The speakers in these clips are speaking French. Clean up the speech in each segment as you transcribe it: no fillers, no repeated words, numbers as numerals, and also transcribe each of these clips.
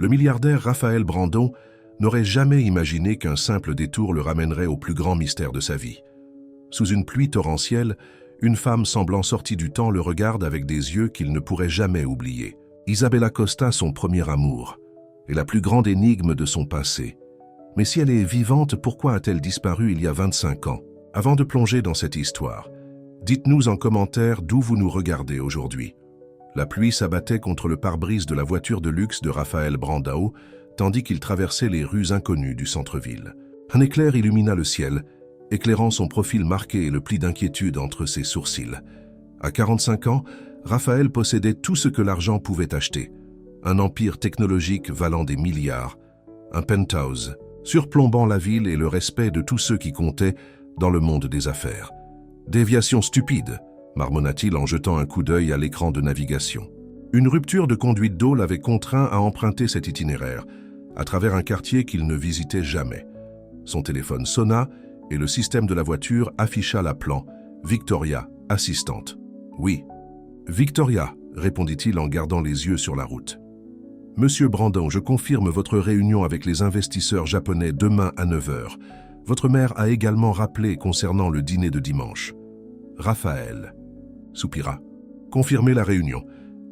Le milliardaire Raphaël Brandon n'aurait jamais imaginé qu'un simple détour le ramènerait au plus grand mystère de sa vie. Sous une pluie torrentielle, une femme semblant sortie du temps le regarde avec des yeux qu'il ne pourrait jamais oublier. Isabella Costa, son premier amour, est la plus grande énigme de son passé. Mais si elle est vivante, pourquoi a-t-elle disparu il y a 25 ans? Avant de plonger dans cette histoire, dites-nous en commentaire d'où vous nous regardez aujourd'hui. La pluie s'abattait contre le pare-brise de la voiture de luxe de Raphaël Brandão, tandis qu'il traversait les rues inconnues du centre-ville. Un éclair illumina le ciel, éclairant son profil marqué et le pli d'inquiétude entre ses sourcils. À 45 ans, Raphaël possédait tout ce que l'argent pouvait acheter. Un empire technologique valant des milliards, un penthouse, surplombant la ville et le respect de tous ceux qui comptaient dans le monde des affaires. Déviation stupide, marmonna-t-il en jetant un coup d'œil à l'écran de navigation. Une rupture de conduite d'eau l'avait contraint à emprunter cet itinéraire, à travers un quartier qu'il ne visitait jamais. Son téléphone sonna et le système de la voiture afficha l'appelant « Victoria, assistante ». « Oui, Victoria », répondit-il en gardant les yeux sur la route. « Monsieur Brandon, je confirme votre réunion avec les investisseurs japonais demain à 9 h. Votre mère a également rappelé concernant le dîner de dimanche. » Raphaël soupira. « Confirmez la réunion.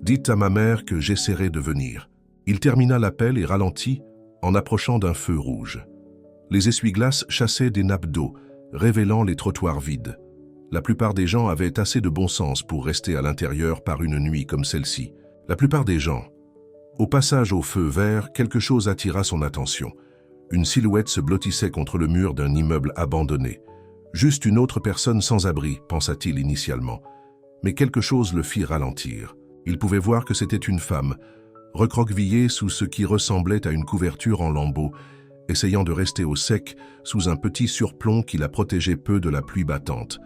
Dites à ma mère que j'essaierai de venir. » Il termina l'appel et ralentit en approchant d'un feu rouge. Les essuie-glaces chassaient des nappes d'eau, révélant les trottoirs vides. La plupart des gens avaient assez de bon sens pour rester à l'intérieur par une nuit comme celle-ci. La plupart des gens. Au passage au feu vert, quelque chose attira son attention. Une silhouette se blottissait contre le mur d'un immeuble abandonné. Juste une autre personne sans abri, pensa-t-il initialement. Mais quelque chose le fit ralentir. Il pouvait voir que c'était une femme, recroquevillée sous ce qui ressemblait à une couverture en lambeaux, essayant de rester au sec sous un petit surplomb qui la protégeait peu de la pluie battante.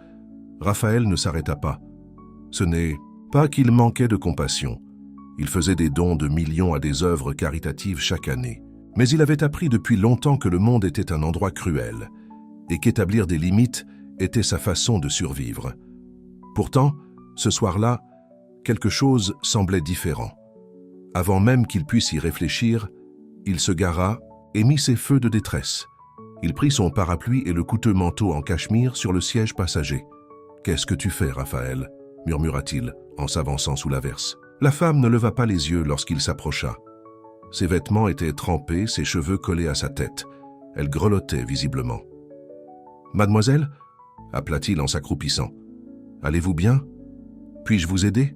Raphaël ne s'arrêta pas. Ce n'est pas qu'il manquait de compassion. Il faisait des dons de millions à des œuvres caritatives chaque année. Mais il avait appris depuis longtemps que le monde était un endroit cruel et qu'établir des limites était sa façon de survivre. Pourtant, ce soir-là, quelque chose semblait différent. Avant même qu'il puisse y réfléchir, il se gara et mit ses feux de détresse. Il prit son parapluie et le coûteux manteau en cachemire sur le siège passager. « Qu'est-ce que tu fais, Raphaël » murmura-t-il en s'avançant sous l'averse. La femme ne leva pas les yeux lorsqu'il s'approcha. Ses vêtements étaient trempés, ses cheveux collés à sa tête. Elle grelottait visiblement. « Mademoiselle » appela-t-il en s'accroupissant. « Allez-vous bien? Puis-je vous aider ?»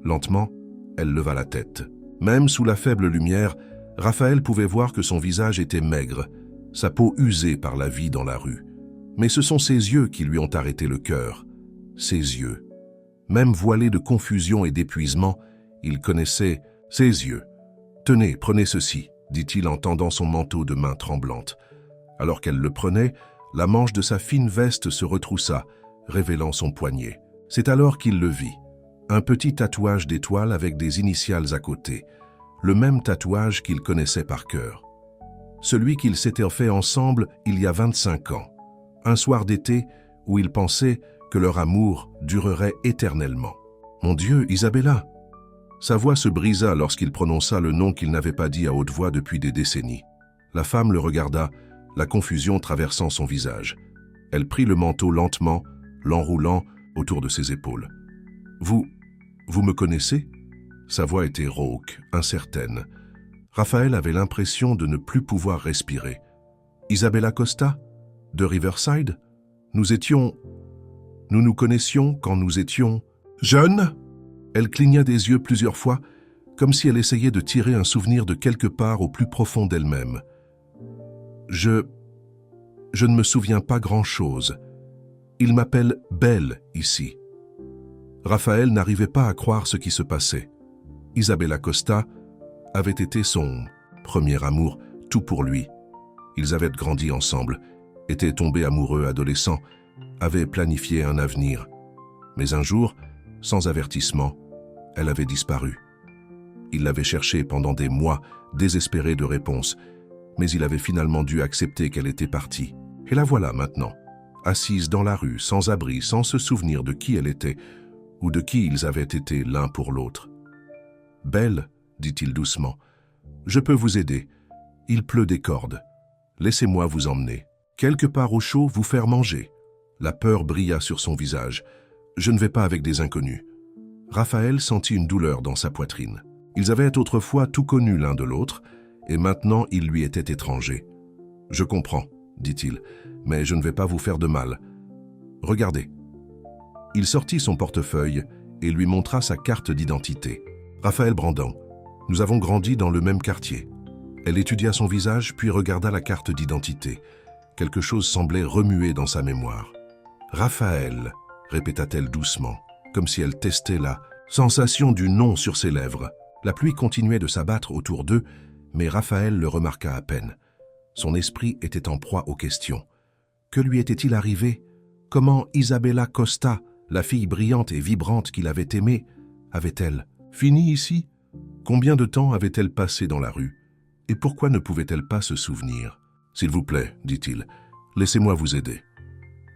Lentement, elle leva la tête. Même sous la faible lumière, Raphaël pouvait voir que son visage était maigre, sa peau usée par la vie dans la rue. Mais ce sont ses yeux qui lui ont arrêté le cœur. Ses yeux. Même voilés de confusion et d'épuisement, il connaissait ses yeux. « Tenez, prenez ceci », dit-il en tendant son manteau de main tremblante. Alors qu'elle le prenait, la manche de sa fine veste se retroussa, révélant son poignet. C'est alors qu'il le vit. Un petit tatouage d'étoiles avec des initiales à côté. Le même tatouage qu'il connaissait par cœur. Celui qu'ils s'étaient fait ensemble il y a 25 ans. Un soir d'été où ils pensaient que leur amour durerait éternellement. « Mon Dieu, Isabella !» Sa voix se brisa lorsqu'il prononça le nom qu'il n'avait pas dit à haute voix depuis des décennies. La femme le regarda, la confusion traversant son visage. Elle prit le manteau lentement, l'enroulant autour de ses épaules. « Vous me connaissez ?» Sa voix était rauque, incertaine. Raphaël avait l'impression de ne plus pouvoir respirer. « Isabella Costa ? De Riverside ? Nous nous connaissions quand nous étions jeunes ?» Elle cligna des yeux plusieurs fois, comme si elle essayait de tirer un souvenir de quelque part au plus profond d'elle-même. « Je ne me souviens pas grand-chose. Il m'appelle Belle ici. » Raphaël n'arrivait pas à croire ce qui se passait. Isabella Costa avait été son premier amour, tout pour lui. Ils avaient grandi ensemble, étaient tombés amoureux adolescents, avaient planifié un avenir. Mais un jour, sans avertissement, elle avait disparu. Il l'avait cherchée pendant des mois, désespéré de réponse, mais il avait finalement dû accepter qu'elle était partie. Et la voilà maintenant, assise dans la rue, sans abri, sans se souvenir de qui elle était, ou de qui ils avaient été l'un pour l'autre. « Belle, dit-il doucement, Je peux vous aider. Il pleut des cordes. Laissez-moi vous emmener. Quelque part au chaud, vous faire manger. » La peur brilla sur son visage. « Je ne vais pas avec des inconnus. » Raphaël sentit une douleur dans sa poitrine. Ils avaient autrefois tout connu l'un de l'autre, et maintenant il lui était étranger. « Je comprends, » dit-il, « mais je ne vais pas vous faire de mal. Regardez. » Il sortit son portefeuille et lui montra sa carte d'identité. « Raphaël Brandon, nous avons grandi dans le même quartier. » Elle étudia son visage puis regarda la carte d'identité. Quelque chose semblait remuer dans sa mémoire. « Raphaël », répéta-t-elle doucement, comme si elle testait la sensation du nom sur ses lèvres. La pluie continuait de s'abattre autour d'eux, mais Raphaël le remarqua à peine. Son esprit était en proie aux questions. Que lui était-il arrivé? Comment Isabella Costa, la fille brillante et vibrante qu'il avait aimée, avait-elle fini ici? Combien de temps avait-elle passé dans la rue? Et pourquoi ne pouvait-elle pas se souvenir? « S'il vous plaît, dit-il, laissez-moi vous aider. »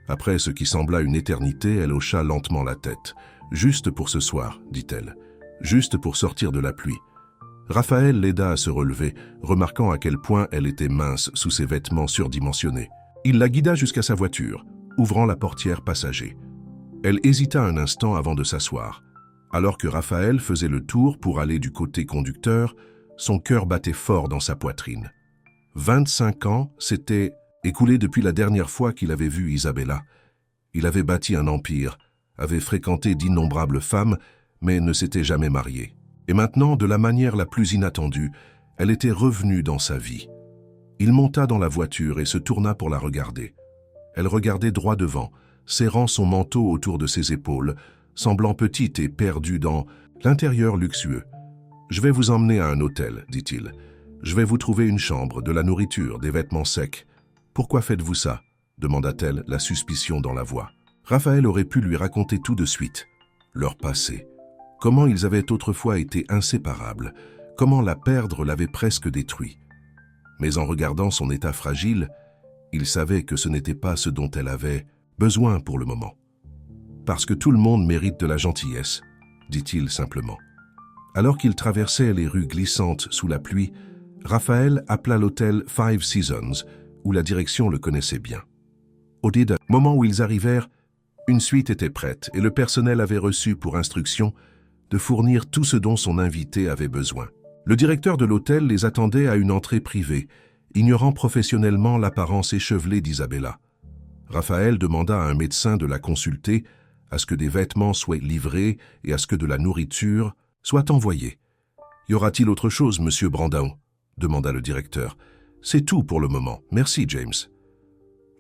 Après ce qui sembla une éternité, elle hocha lentement la tête. « Juste pour ce soir, dit-elle, juste pour sortir de la pluie. » Raphaël l'aida à se relever, remarquant à quel point elle était mince sous ses vêtements surdimensionnés. Il la guida jusqu'à sa voiture, ouvrant la portière passager. Elle hésita un instant avant de s'asseoir. Alors que Raphaël faisait le tour pour aller du côté conducteur, son cœur battait fort dans sa poitrine. 25 ans s'étaient écoulés depuis la dernière fois qu'il avait vu Isabella. Il avait bâti un empire, avait fréquenté d'innombrables femmes, mais ne s'était jamais marié. Et maintenant, de la manière la plus inattendue, elle était revenue dans sa vie. Il monta dans la voiture et se tourna pour la regarder. Elle regardait droit devant, serrant son manteau autour de ses épaules, semblant petite et perdue dans l'intérieur luxueux. « Je vais vous emmener à un hôtel, dit-il. Je vais vous trouver une chambre, de la nourriture, des vêtements secs. Pourquoi faites-vous ça ?» demanda-t-elle, la suspicion dans la voix. Raphaël aurait pu lui raconter tout de suite. Leur passé. Comment ils avaient autrefois été inséparables. Comment la perdre l'avait presque détruit. Mais en regardant son état fragile, il savait que ce n'était pas ce dont elle avait besoin pour le moment. « Parce que tout le monde mérite de la gentillesse, » dit-il simplement. Alors qu'ils traversaient les rues glissantes sous la pluie, Raphaël appela l'hôtel Five Seasons, où la direction le connaissait bien. Au moment où ils arrivèrent, une suite était prête et le personnel avait reçu pour instruction de fournir tout ce dont son invité avait besoin. Le directeur de l'hôtel les attendait à une entrée privée, ignorant professionnellement l'apparence échevelée d'Isabella. Raphaël demanda à un médecin de la consulter, à ce que des vêtements soient livrés et à ce que de la nourriture soit envoyée. « Y aura-t-il autre chose, monsieur Brandon ?» demanda le directeur. « C'est tout pour le moment. Merci, James. »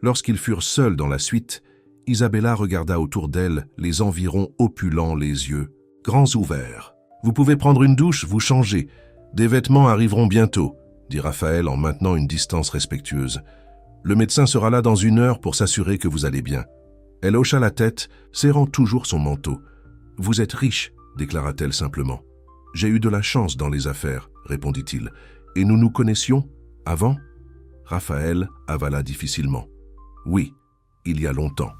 Lorsqu'ils furent seuls dans la suite, Isabella regarda autour d'elle, les environs opulents, les yeux grands ouverts. « Vous pouvez prendre une douche, vous changer. Des vêtements arriveront bientôt, » dit Raphaël en maintenant une distance respectueuse. « Le médecin sera là dans 1 heure pour s'assurer que vous allez bien. » Elle hocha la tête, serrant toujours son manteau. « Vous êtes riche, » déclara-t-elle simplement. « J'ai eu de la chance dans les affaires, » répondit-il. « Et nous nous connaissions avant ?» Raphaël avala difficilement. « Oui, il y a longtemps. »«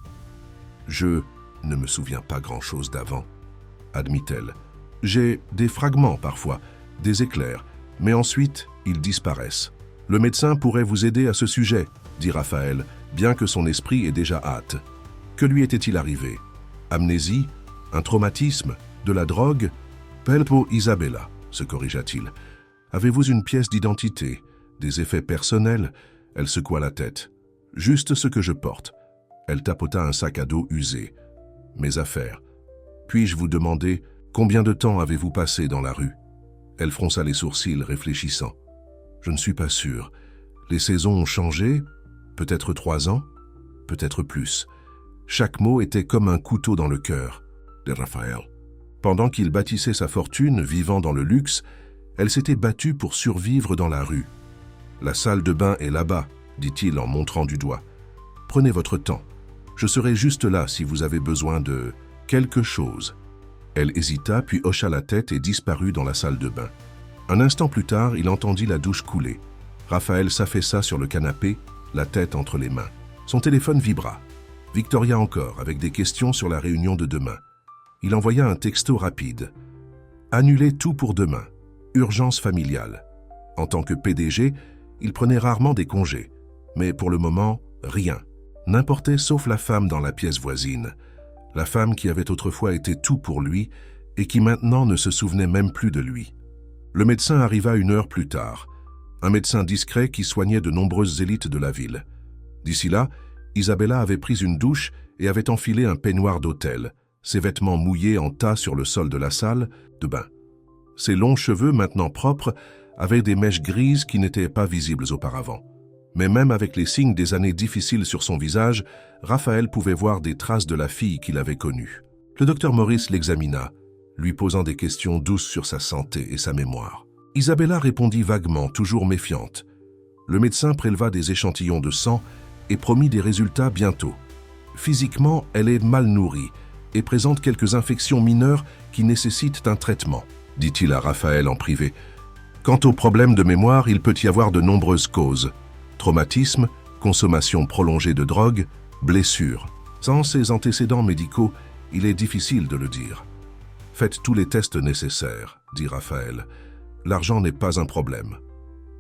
Je ne me souviens pas grand-chose d'avant, » admit-elle. « J'ai des fragments parfois, des éclairs, mais ensuite ils disparaissent. Le médecin pourrait vous aider à ce sujet, » dit Raphaël, bien que son esprit ait déjà hâte. Que lui était-il arrivé? Amnésie? Un traumatisme? De la drogue? Pelpo Isabella, se corrigea-t-il. Avez-vous une pièce d'identité? Des effets personnels? Elle secoua la tête. Juste ce que je porte. Elle tapota un sac à dos usé. Mes affaires. Puis-je vous demander combien de temps avez-vous passé dans la rue? Elle fronça les sourcils, réfléchissant. Je ne suis pas sûr. Les saisons ont changé? Peut-être 3 ans? Peut-être plus. Chaque mot était comme un couteau dans le cœur de Raphaël. Pendant qu'il bâtissait sa fortune, vivant dans le luxe, elle s'était battue pour survivre dans la rue. « La salle de bain est là-bas, » dit-il en montrant du doigt. « Prenez votre temps. Je serai juste là si vous avez besoin de quelque chose. » Elle hésita, puis hocha la tête et disparut dans la salle de bain. Un instant plus tard, il entendit la douche couler. Raphaël s'affaissa sur le canapé, la tête entre les mains. Son téléphone vibra. Victoria encore, avec des questions sur la réunion de demain. Il envoya un texto rapide. « Annulez tout pour demain. Urgence familiale. » En tant que PDG, il prenait rarement des congés. Mais pour le moment, rien. N'importait sauf la femme dans la pièce voisine. La femme qui avait autrefois été tout pour lui et qui maintenant ne se souvenait même plus de lui. Le médecin arriva 1 heure plus tard. Un médecin discret qui soignait de nombreuses élites de la ville. D'ici là, Isabella avait pris une douche et avait enfilé un peignoir d'hôtel, ses vêtements mouillés en tas sur le sol de la salle de bain. Ses longs cheveux, maintenant propres, avaient des mèches grises qui n'étaient pas visibles auparavant. Mais même avec les signes des années difficiles sur son visage, Raphaël pouvait voir des traces de la fille qu'il avait connue. Le docteur Morris l'examina, lui posant des questions douces sur sa santé et sa mémoire. Isabella répondit vaguement, toujours méfiante. Le médecin préleva des échantillons de sang et promit des résultats bientôt. Physiquement, elle est mal nourrie et présente quelques infections mineures qui nécessitent un traitement, dit-il à Raphaël en privé. Quant aux problèmes de mémoire, il peut y avoir de nombreuses causes. Traumatisme, consommation prolongée de drogue, blessures. Sans ces antécédents médicaux, il est difficile de le dire. Faites tous les tests nécessaires, dit Raphaël. L'argent n'est pas un problème.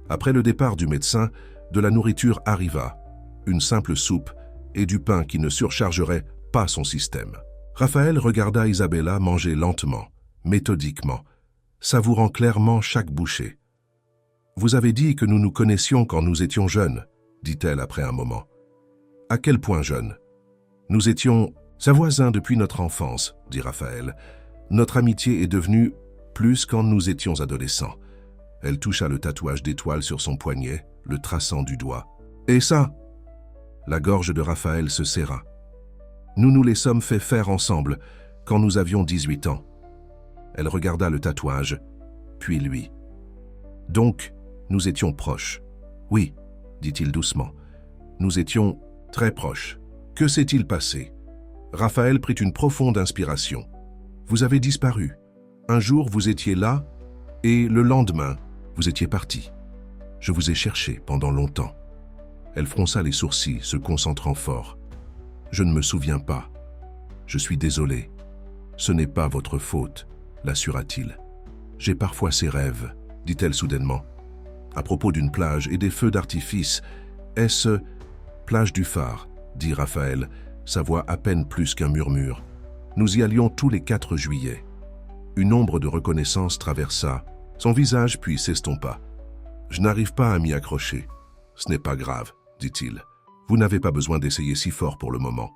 Après le départ du médecin, de la nourriture arriva, une simple soupe et du pain qui ne surchargerait pas son système. Raphaël regarda Isabella manger lentement, méthodiquement, savourant clairement chaque bouchée. « Vous avez dit que nous nous connaissions quand nous étions jeunes, » dit-elle après un moment. « À quel point jeunes ? Nous étions sa voisins depuis notre enfance, » dit Raphaël. « Notre amitié est devenue plus quand nous étions adolescents. » Elle toucha le tatouage d'étoile sur son poignet, le traçant du doigt. « Et ça ?» La gorge de Raphaël se serra. « Nous nous les sommes fait faire ensemble, quand nous avions 18 ans. » Elle regarda le tatouage, puis lui. « Donc, nous étions proches. »« Oui, » dit-il doucement. « Nous étions très proches. Que s'est-il passé ?» Raphaël prit une profonde inspiration. « Vous avez disparu. Un jour, vous étiez là, et le lendemain, vous étiez parti. Je vous ai cherché pendant longtemps. » Elle fronça les sourcils, se concentrant fort. « Je ne me souviens pas. Je suis désolé. Ce n'est pas votre faute, » l'assura-t-il. « J'ai parfois ces rêves, » dit-elle soudainement. « À propos d'une plage et des feux d'artifice, est-ce plage du phare ?» dit Raphaël, sa voix à peine plus qu'un murmure. « Nous y allions tous les 4 juillet. » Une ombre de reconnaissance traversa son visage puis s'estompa. « Je n'arrive pas à m'y accrocher. Ce n'est pas grave, » dit-il. « Vous n'avez pas besoin d'essayer si fort pour le moment. »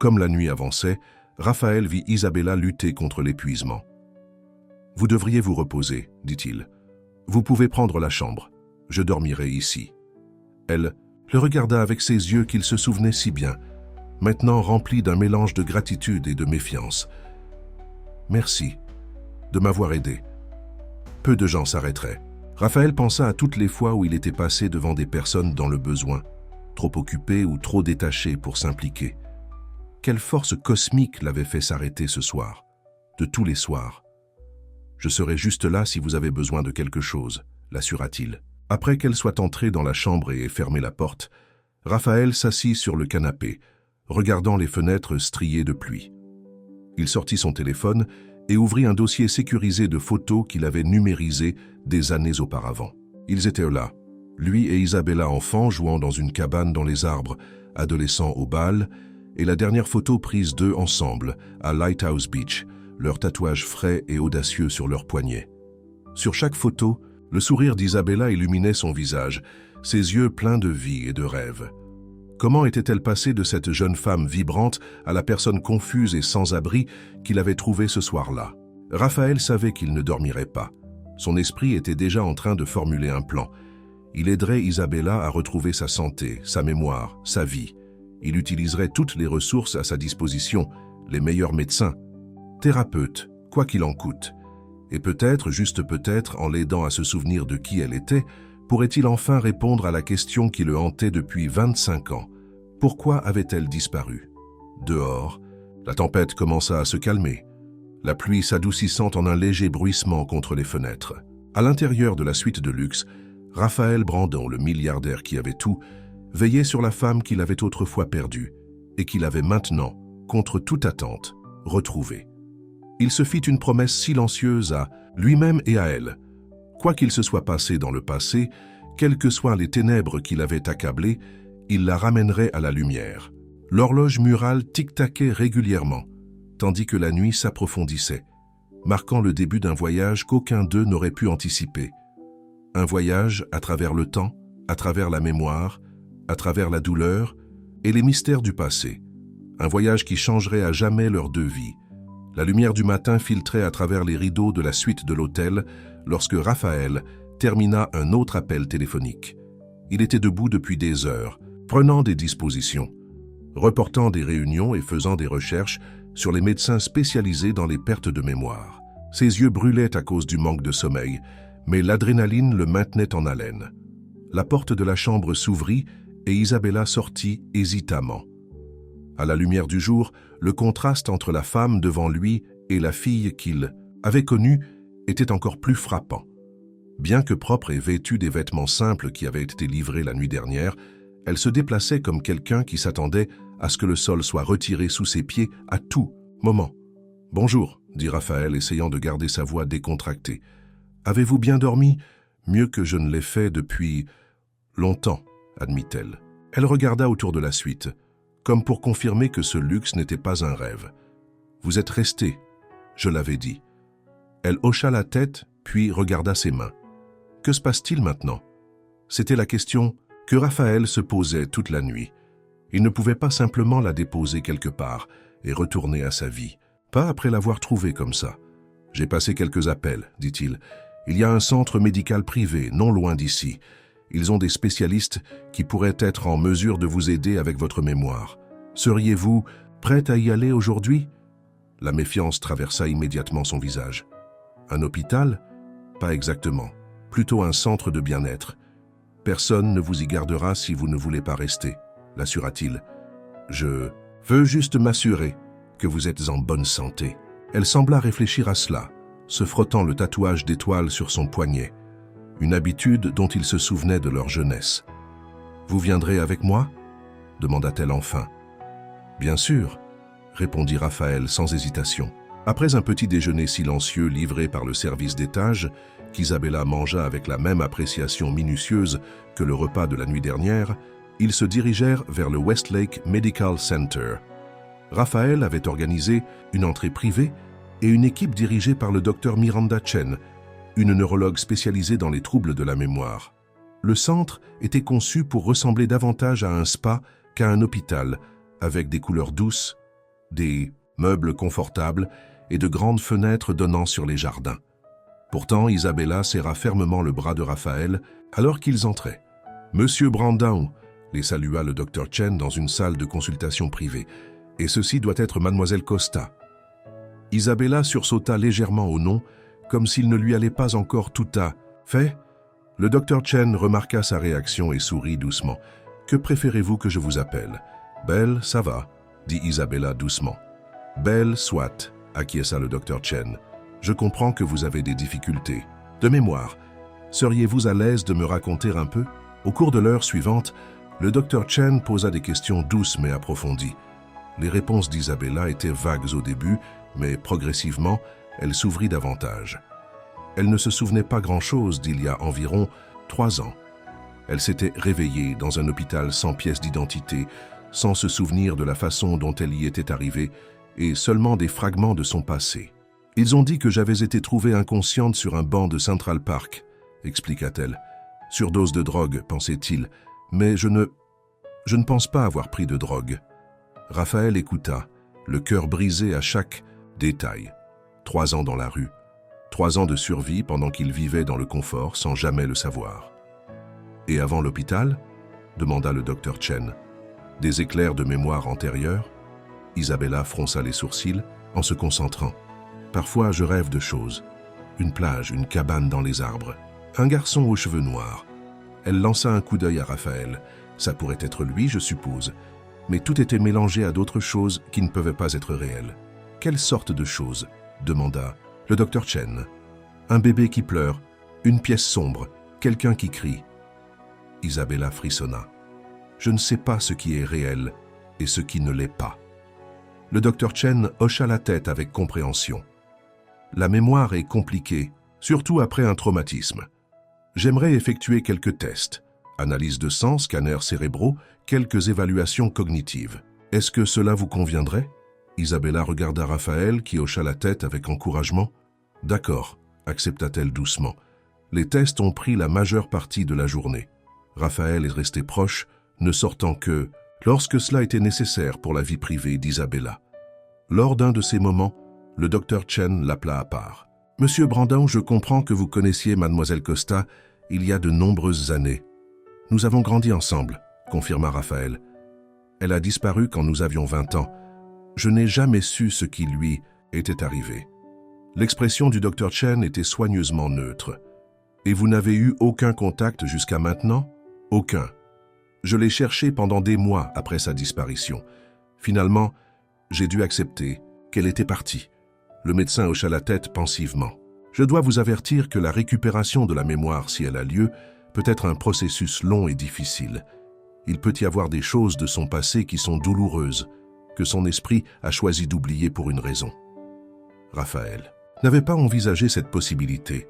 Comme la nuit avançait, Raphaël vit Isabella lutter contre l'épuisement. « Vous devriez vous reposer, » dit-il. « Vous pouvez prendre la chambre. Je dormirai ici. » Elle le regarda avec ses yeux qu'il se souvenait si bien, maintenant remplis d'un mélange de gratitude et de méfiance. « Merci de m'avoir aidé. » Peu de gens s'arrêteraient. Raphaël pensa à toutes les fois où il était passé devant des personnes dans le besoin, trop occupées ou trop détachées pour s'impliquer. Quelle force cosmique l'avait fait s'arrêter ce soir, de tous les soirs. « Je serai juste là si vous avez besoin de quelque chose, » l'assura-t-il. Après qu'elle soit entrée dans la chambre et fermé la porte, Raphaël s'assit sur le canapé, regardant les fenêtres striées de pluie. Il sortit son téléphone et ouvrit un dossier sécurisé de photos qu'il avait numérisées des années auparavant. Ils étaient là, lui et Isabella enfant jouant dans une cabane dans les arbres, adolescents au bal, et la dernière photo prise d'eux ensemble, à Lighthouse Beach, leurs tatouages frais et audacieux sur leurs poignets. Sur chaque photo, le sourire d'Isabella illuminait son visage, ses yeux pleins de vie et de rêve. Comment était-elle passée de cette jeune femme vibrante à la personne confuse et sans abri qu'il avait trouvée ce soir-là? Raphaël savait qu'il ne dormirait pas. Son esprit était déjà en train de formuler un plan. Il aiderait Isabella à retrouver sa santé, sa mémoire, sa vie. Il utiliserait toutes les ressources à sa disposition, les meilleurs médecins, thérapeutes, quoi qu'il en coûte. Et peut-être, juste peut-être, en l'aidant à se souvenir de qui elle était, pourrait-il enfin répondre à la question qui le hantait depuis 25 ans. Pourquoi avait-elle disparu? Dehors, la tempête commença à se calmer, la pluie s'adoucissant en un léger bruissement contre les fenêtres. À l'intérieur de la suite de luxe, Raphaël Brandon, le milliardaire qui avait tout, veillait sur la femme qu'il avait autrefois perdue et qu'il avait maintenant, contre toute attente, retrouvée. Il se fit une promesse silencieuse à lui-même et à elle. Quoi qu'il se soit passé dans le passé, quelles que soient les ténèbres qui l'avaient accablé, il la ramènerait à la lumière. L'horloge murale tic-taquait régulièrement, tandis que la nuit s'approfondissait, marquant le début d'un voyage qu'aucun d'eux n'aurait pu anticiper. Un voyage à travers le temps, à travers la mémoire, à travers la douleur et les mystères du passé. Un voyage qui changerait à jamais leurs deux vies. La lumière du matin filtrait à travers les rideaux de la suite de l'hôtel lorsque Raphaël termina un autre appel téléphonique. Il était debout depuis des heures, prenant des dispositions, reportant des réunions et faisant des recherches sur les médecins spécialisés dans les pertes de mémoire. Ses yeux brûlaient à cause du manque de sommeil, mais l'adrénaline le maintenait en haleine. La porte de la chambre s'ouvrit et Isabella sortit hésitamment. À la lumière du jour, le contraste entre la femme devant lui et la fille qu'il avait connue était encore plus frappant. Bien que propre et vêtue des vêtements simples qui avaient été livrés la nuit dernière, elle se déplaçait comme quelqu'un qui s'attendait à ce que le sol soit retiré sous ses pieds à tout moment. « Bonjour », dit Raphaël, essayant de garder sa voix décontractée. « Avez-vous bien dormi ? Mieux que je ne l'ai fait depuis longtemps, admit-elle. Elle regarda autour de la suite, comme pour confirmer que ce luxe n'était pas un rêve. « Vous êtes resté, je l'avais dit. » Elle hocha la tête, puis regarda ses mains. « Que se passe-t-il maintenant ?» C'était la question que Raphaël se posait toute la nuit. Il ne pouvait pas simplement la déposer quelque part et retourner à sa vie. Pas après l'avoir trouvée comme ça. « J'ai passé quelques appels, dit-il. Il y a un centre médical privé, non loin d'ici. Ils ont des spécialistes qui pourraient être en mesure de vous aider avec votre mémoire. Seriez-vous prête à y aller aujourd'hui ?» La méfiance traversa immédiatement son visage. « Un hôpital ? Pas exactement. Plutôt un centre de bien-être. Personne ne vous y gardera si vous ne voulez pas rester, l'assura-t-il. Je veux juste m'assurer que vous êtes en bonne santé. » Elle sembla réfléchir à cela, se frottant le tatouage d'étoiles sur son poignet, une habitude dont il se souvenait de leur jeunesse. « Vous viendrez avec moi ?» demanda-t-elle enfin. « Bien sûr », répondit Raphaël sans hésitation. Après un petit déjeuner silencieux livré par le service d'étage, qu'Isabella mangea avec la même appréciation minutieuse que le repas de la nuit dernière, ils se dirigèrent vers le Westlake Medical Center. Raphaël avait organisé une entrée privée et une équipe dirigée par le docteur Miranda Chen, une neurologue spécialisée dans les troubles de la mémoire. Le centre était conçu pour ressembler davantage à un spa qu'à un hôpital, avec des couleurs douces, des meubles confortables et de grandes fenêtres donnant sur les jardins. Pourtant, Isabella serra fermement le bras de Raphaël alors qu'ils entraient. « Monsieur Brandon », les salua le docteur Chen dans une salle de consultation privée, « et ceci doit être mademoiselle Costa. » Isabella sursauta légèrement au nom, comme s'il ne lui allait pas encore tout à fait. Le docteur Chen remarqua sa réaction et sourit doucement. « Que préférez-vous que je vous appelle ?»« Belle, ça va, » dit Isabella doucement. « Belle, soit, » acquiesça le docteur Chen. « Je comprends que vous avez des difficultés. De mémoire, seriez-vous à l'aise de me raconter un peu ?» Au cours de l'heure suivante, le docteur Chen posa des questions douces mais approfondies. Les réponses d'Isabella étaient vagues au début, mais progressivement, elle s'ouvrit davantage. Elle ne se souvenait pas grand-chose d'il y a environ 3 ans. Elle s'était réveillée dans un hôpital sans pièce d'identité, sans se souvenir de la façon dont elle y était arrivée, et seulement des fragments de son passé. « Ils ont dit que j'avais été trouvée inconsciente sur un banc de Central Park, » expliqua-t-elle. « Surdose de drogue, pensait-il, mais je ne pense pas avoir pris de drogue. » Raphaël écouta, le cœur brisé à chaque détail. 3 ans dans la rue, 3 ans de survie pendant qu'il vivait dans le confort sans jamais le savoir. « Et avant l'hôpital ?» demanda le docteur Chen. « Des éclairs de mémoire antérieure ?» Isabella fronça les sourcils en se concentrant. « Parfois, je rêve de choses. Une plage, une cabane dans les arbres. Un garçon aux cheveux noirs. » Elle lança un coup d'œil à Raphaël. Ça pourrait être lui, je suppose. Mais tout était mélangé à d'autres choses qui ne pouvaient pas être réelles. « Quelle sorte de choses ?» demanda le docteur Chen. « Un bébé qui pleure, une pièce sombre, quelqu'un qui crie. » Isabella frissonna. « Je ne sais pas ce qui est réel et ce qui ne l'est pas. » Le docteur Chen hocha la tête avec compréhension. « La mémoire est compliquée, surtout après un traumatisme. J'aimerais effectuer quelques tests, analyse de sang, scanners cérébraux, quelques évaluations cognitives. Est-ce que cela vous conviendrait? Isabella regarda Raphaël qui hocha la tête avec encouragement. D'accord, accepta-t-elle doucement. Les tests ont pris la majeure partie de la journée. Raphaël est resté proche, ne sortant que lorsque cela était nécessaire pour la vie privée d'Isabella. Lors d'un de ces moments, le docteur Chen l'appela à part. « Monsieur Brandon, je comprends que vous connaissiez mademoiselle Costa il y a de nombreuses années. Nous avons grandi ensemble, confirma Raphaël. Elle a disparu quand nous avions 20 ans. Je n'ai jamais su ce qui lui était arrivé. » L'expression du docteur Chen était soigneusement neutre. « Et vous n'avez eu aucun contact jusqu'à maintenant? » « Aucun. Je l'ai cherché pendant des mois après sa disparition. Finalement, j'ai dû accepter qu'elle était partie. » Le médecin hocha la tête pensivement. « Je dois vous avertir que la récupération de la mémoire, si elle a lieu, peut être un processus long et difficile. Il peut y avoir des choses de son passé qui sont douloureuses, que son esprit a choisi d'oublier pour une raison. » Raphaël n'avait pas envisagé cette possibilité.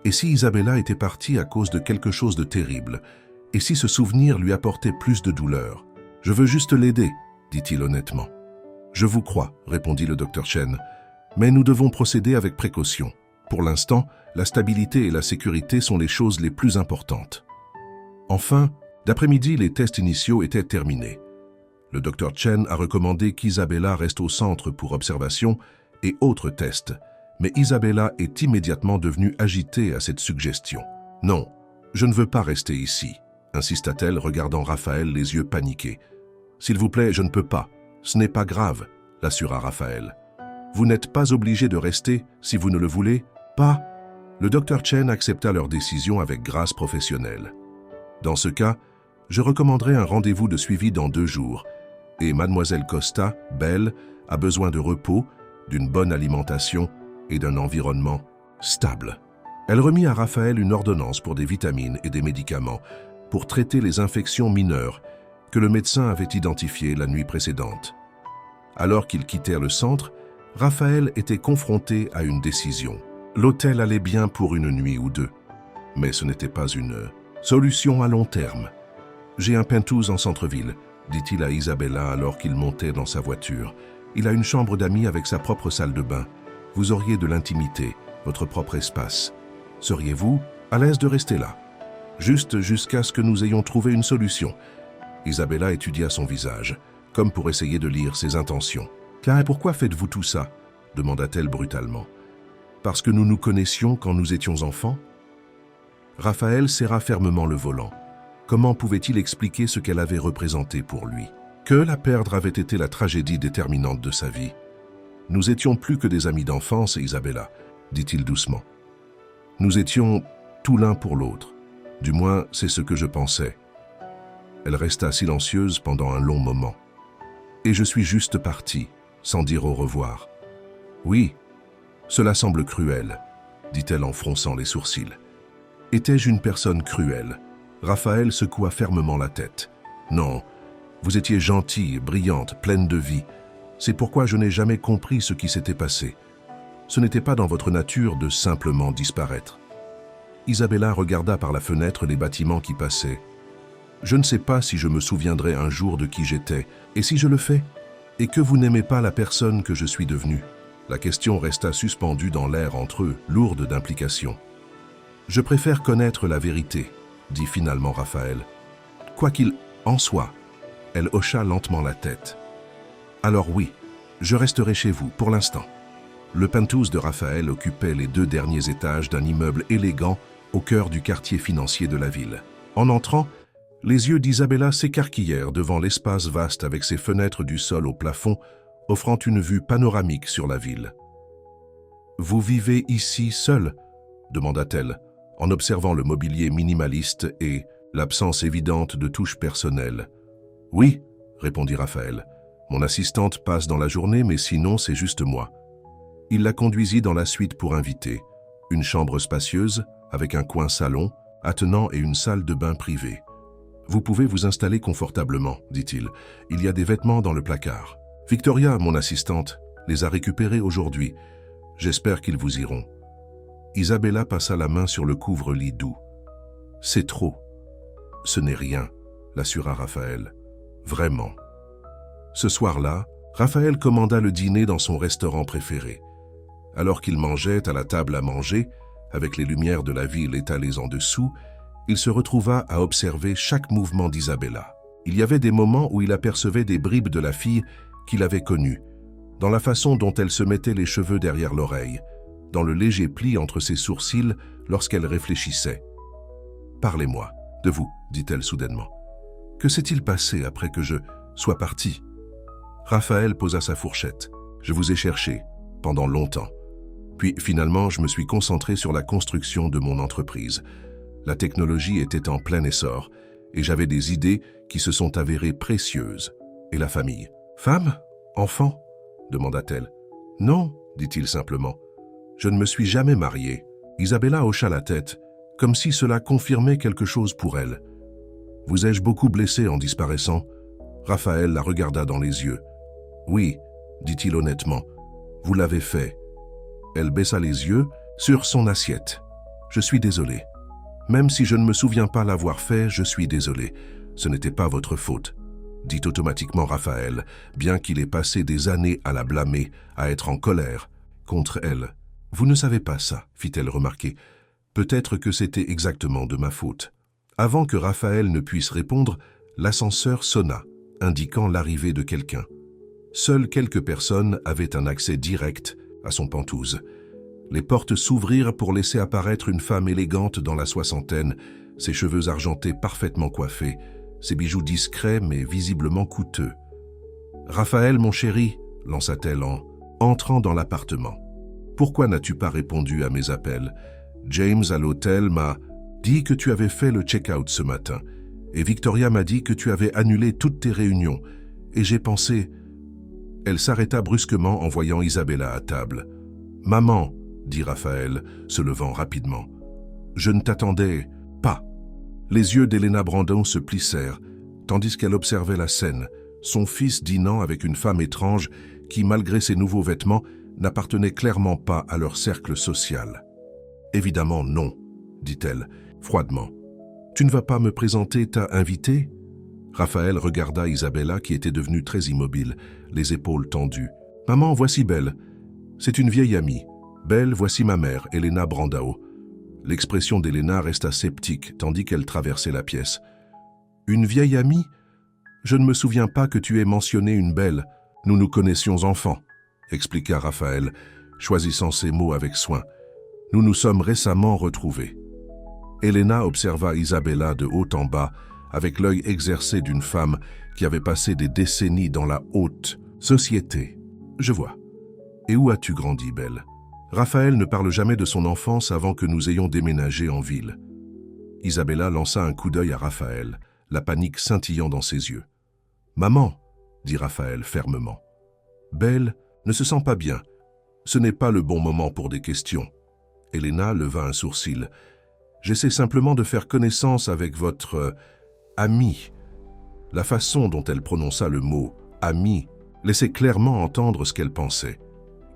Et si Isabella était partie à cause de quelque chose de terrible? Et si ce souvenir lui apportait plus de douleur? « Je veux juste l'aider, » dit-il honnêtement. « Je vous crois, » répondit le docteur Chen. « Mais nous devons procéder avec précaution. Pour l'instant, la stabilité et la sécurité sont les choses les plus importantes. » Enfin, d'après-midi, les tests initiaux étaient terminés. Le docteur Chen a recommandé qu'Isabella reste au centre pour observation et autres tests, mais Isabella est immédiatement devenue agitée à cette suggestion. « Non, je ne veux pas rester ici, » insista-t-elle, regardant Raphaël les yeux paniqués. « S'il vous plaît, je ne peux pas. Ce n'est pas grave, » l'assura Raphaël. « Vous n'êtes pas obligé de rester si vous ne le voulez, pas ?» Le docteur Chen accepta leur décision avec grâce professionnelle. « Dans ce cas, je recommanderais un rendez-vous de suivi dans 2 jours, et mademoiselle Costa, belle, a besoin de repos, d'une bonne alimentation et d'un environnement stable. » Elle remit à Raphaël une ordonnance pour des vitamines et des médicaments pour traiter les infections mineures que le médecin avait identifiées la nuit précédente. Alors qu'ils quittèrent le centre, Raphaël était confronté à une décision. L'hôtel allait bien pour une nuit ou 2, mais ce n'était pas une solution à long terme. « J'ai un penthouse en centre-ville, » dit-il à Isabella alors qu'il montait dans sa voiture. « Il a une chambre d'amis avec sa propre salle de bain. Vous auriez de l'intimité, votre propre espace. Seriez-vous à l'aise de rester là? Juste jusqu'à ce que nous ayons trouvé une solution. » Isabella étudia son visage, comme pour essayer de lire ses intentions. « Car et pourquoi faites-vous tout ça ?» demanda-t-elle brutalement. « Parce que nous nous connaissions quand nous étions enfants ?» Raphaël serra fermement le volant. Comment pouvait-il expliquer ce qu'elle avait représenté pour lui? Que la perdre avait été la tragédie déterminante de sa vie. « Nous étions plus que des amis d'enfance, Isabella, » dit-il doucement. « Nous étions tout l'un pour l'autre. Du moins, c'est ce que je pensais. » Elle resta silencieuse pendant un long moment. « Et je suis juste partie, sans dire au revoir. »« Oui, cela semble cruel, » dit-elle en fronçant les sourcils. « Étais-je une personne cruelle ?» Raphaël secoua fermement la tête. « Non, vous étiez gentille, brillante, pleine de vie. C'est pourquoi je n'ai jamais compris ce qui s'était passé. Ce n'était pas dans votre nature de simplement disparaître. » Isabella regarda par la fenêtre les bâtiments qui passaient. « Je ne sais pas si je me souviendrai un jour de qui j'étais, et si je le fais, et que vous n'aimez pas la personne que je suis devenue. » La question resta suspendue dans l'air entre eux, lourde d'implications. « Je préfère connaître la vérité, » dit finalement Raphaël. « Quoi qu'il en soit, » elle hocha lentement la tête. « Alors oui, je resterai chez vous pour l'instant. » Le penthouse de Raphaël occupait les 2 derniers étages d'un immeuble élégant au cœur du quartier financier de la ville. En entrant, les yeux d'Isabella s'écarquillèrent devant l'espace vaste avec ses fenêtres du sol au plafond, offrant une vue panoramique sur la ville. « Vous vivez ici seul ?» demanda-t-elle, en observant le mobilier minimaliste et l'absence évidente de touches personnelles. « Oui, » répondit Raphaël. « Mon assistante passe dans la journée, mais sinon c'est juste moi. » Il la conduisit dans la suite pour inviter, une chambre spacieuse avec un coin salon, attenant et une salle de bain privée. « Vous pouvez vous installer confortablement, » dit-il. « Il y a des vêtements dans le placard. Victoria, mon assistante, les a récupérés aujourd'hui. J'espère qu'ils vous iront. » Isabella passa la main sur le couvre-lit doux. « C'est trop. »« Ce n'est rien, » l'assura Raphaël. « Vraiment. » Ce soir-là, Raphaël commanda le dîner dans son restaurant préféré. Alors qu'il mangeait à la table à manger, avec les lumières de la ville étalées en dessous, il se retrouva à observer chaque mouvement d'Isabella. Il y avait des moments où il apercevait des bribes de la fille qu'il avait connue, dans la façon dont elle se mettait les cheveux derrière l'oreille, dans le léger pli entre ses sourcils lorsqu'elle réfléchissait. « Parlez-moi, de vous, dit-elle soudainement. Que s'est-il passé après que je sois parti ?» Raphaël posa sa fourchette. « Je vous ai cherché, pendant longtemps. Puis finalement, je me suis concentré sur la construction de mon entreprise. La technologie était en plein essor, et j'avais des idées qui se sont avérées précieuses. Et la famille. « Femme? Enfant ?» demanda-t-elle. « Non, dit-il simplement. Je ne me suis jamais marié. » Isabella hocha la tête, comme si cela confirmait quelque chose pour elle. « Vous ai-je beaucoup blessé en disparaissant ?» Raphaël la regarda dans les yeux. « Oui, dit-il honnêtement. Vous l'avez fait. » Elle baissa les yeux sur son assiette. « Je suis désolé. Même si je ne me souviens pas l'avoir fait, je suis désolé. Ce n'était pas votre faute. » dit automatiquement Raphaël, bien qu'il ait passé des années à la blâmer, à être en colère contre elle. « Vous ne savez pas ça, fit-elle remarquer. Peut-être que c'était exactement de ma faute. » Avant que Raphaël ne puisse répondre, l'ascenseur sonna, indiquant l'arrivée de quelqu'un. Seules quelques personnes avaient un accès direct à son penthouse. Les portes s'ouvrirent pour laisser apparaître une femme élégante dans la soixantaine, ses cheveux argentés parfaitement coiffés, ses bijoux discrets mais visiblement coûteux. « Raphaël, mon chéri, lança-t-elle en entrant dans l'appartement. « Pourquoi n'as-tu pas répondu à mes appels? James à l'hôtel m'a dit que tu avais fait le check-out ce matin, et Victoria m'a dit que tu avais annulé toutes tes réunions, et j'ai pensé... » Elle s'arrêta brusquement en voyant Isabella à table. « Maman, » dit Raphaël, se levant rapidement. « Je ne t'attendais pas. » Les yeux d'Helena Brandon se plissèrent, tandis qu'elle observait la scène, son fils dînant avec une femme étrange qui, malgré ses nouveaux vêtements, n'appartenait clairement pas à leur cercle social. « Évidemment non, » dit-elle, froidement. « Tu ne vas pas me présenter ta invitée ?» Raphaël regarda Isabella qui était devenue très immobile, les épaules tendues. « Maman, voici Belle. C'est une vieille amie. Belle, voici ma mère, Helena Brandao. » L'expression d'Helena resta sceptique, tandis qu'elle traversait la pièce. « Une vieille amie? Je ne me souviens pas que tu aies mentionné une Belle. Nous nous connaissions enfants, » expliqua Raphaël, choisissant ses mots avec soin. « Nous nous sommes récemment retrouvés. » Helena observa Isabella de haut en bas, avec l'œil exercé d'une femme qui avait passé des décennies dans la haute société. « Je vois. Et où as-tu grandi, Belle? » Raphaël ne parle jamais de son enfance avant que nous ayons déménagé en ville. Isabella lança un coup d'œil à Raphaël, la panique scintillant dans ses yeux. « Maman, » dit Raphaël fermement. « Belle ne se sent pas bien. Ce n'est pas le bon moment pour des questions. » Helena leva un sourcil. « J'essaie simplement de faire connaissance avec votre... ami. » La façon dont elle prononça le mot « ami » laissait clairement entendre ce qu'elle pensait,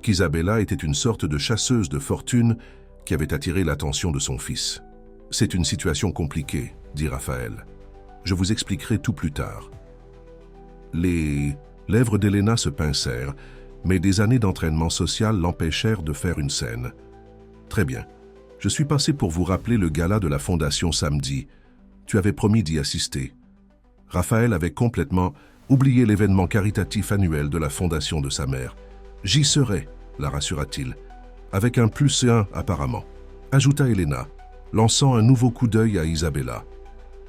qu'Isabella était une sorte de chasseuse de fortune qui avait attiré l'attention de son fils. « C'est une situation compliquée, » dit Raphaël. « Je vous expliquerai tout plus tard. » Les lèvres d'Helena se pincèrent, mais des années d'entraînement social l'empêchèrent de faire une scène. « Très bien. Je suis passé pour vous rappeler le gala de la Fondation samedi. Tu avais promis d'y assister. » Raphaël avait complètement oublié l'événement caritatif annuel de la Fondation de sa mère. « J'y serai, » la rassura-t-il, avec un +1 apparemment, ajouta Helena, lançant un nouveau coup d'œil à Isabella.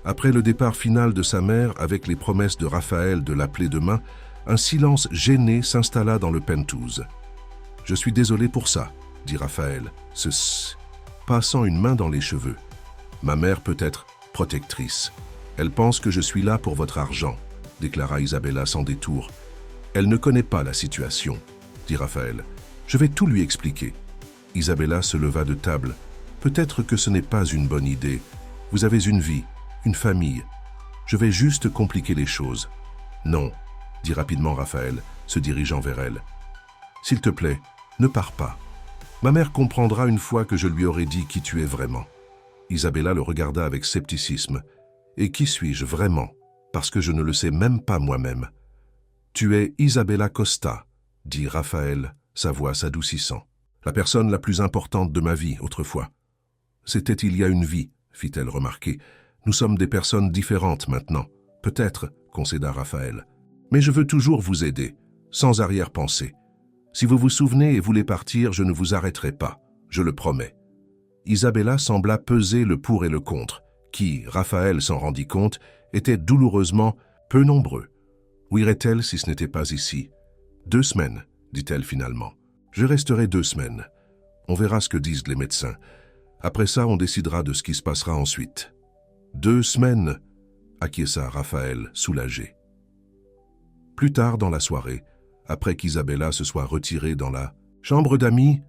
Après le départ final de sa mère, avec les promesses de Raphaël de l'appeler demain, un silence gêné s'installa dans le penthouse. « Je suis désolé pour ça, » dit Raphaël, passant une main dans les cheveux. « Ma mère peut être protectrice. Elle pense que je suis là pour votre argent, » déclara Isabella sans détour. « Elle ne connaît pas la situation, » dit Raphaël. « Je vais tout lui expliquer. » Isabella se leva de table. « Peut-être que ce n'est pas une bonne idée. Vous avez une vie, une famille. Je vais juste compliquer les choses. »« Non, » dit rapidement Raphaël, se dirigeant vers elle. « S'il te plaît, ne pars pas. Ma mère comprendra une fois que je lui aurai dit qui tu es vraiment. Isabella le regarda avec scepticisme. Et qui suis-je vraiment? Parce que je ne le sais même pas moi-même. Tu es Isabella Costa, dit Raphaël, sa voix s'adoucissant. La personne la plus importante de ma vie autrefois. C'était il y a une vie, fit-elle remarquer. Nous sommes des personnes différentes maintenant. Peut-être, concéda Raphaël. Mais je veux toujours vous aider, sans arrière-pensée. Si vous vous souvenez et voulez partir, je ne vous arrêterai pas, je le promets. Isabella sembla peser le pour et le contre, qui, Raphaël s'en rendit compte, étaient douloureusement peu nombreux. Où irait-elle si ce n'était pas ici? 2 semaines, dit-elle finalement. Je resterai 2 semaines. On verra ce que disent les médecins. Après ça, on décidera de ce qui se passera ensuite. 2 semaines, acquiesça Raphaël, soulagé. Plus tard dans la soirée, après qu'Isabella se soit retirée dans la chambre d'amis,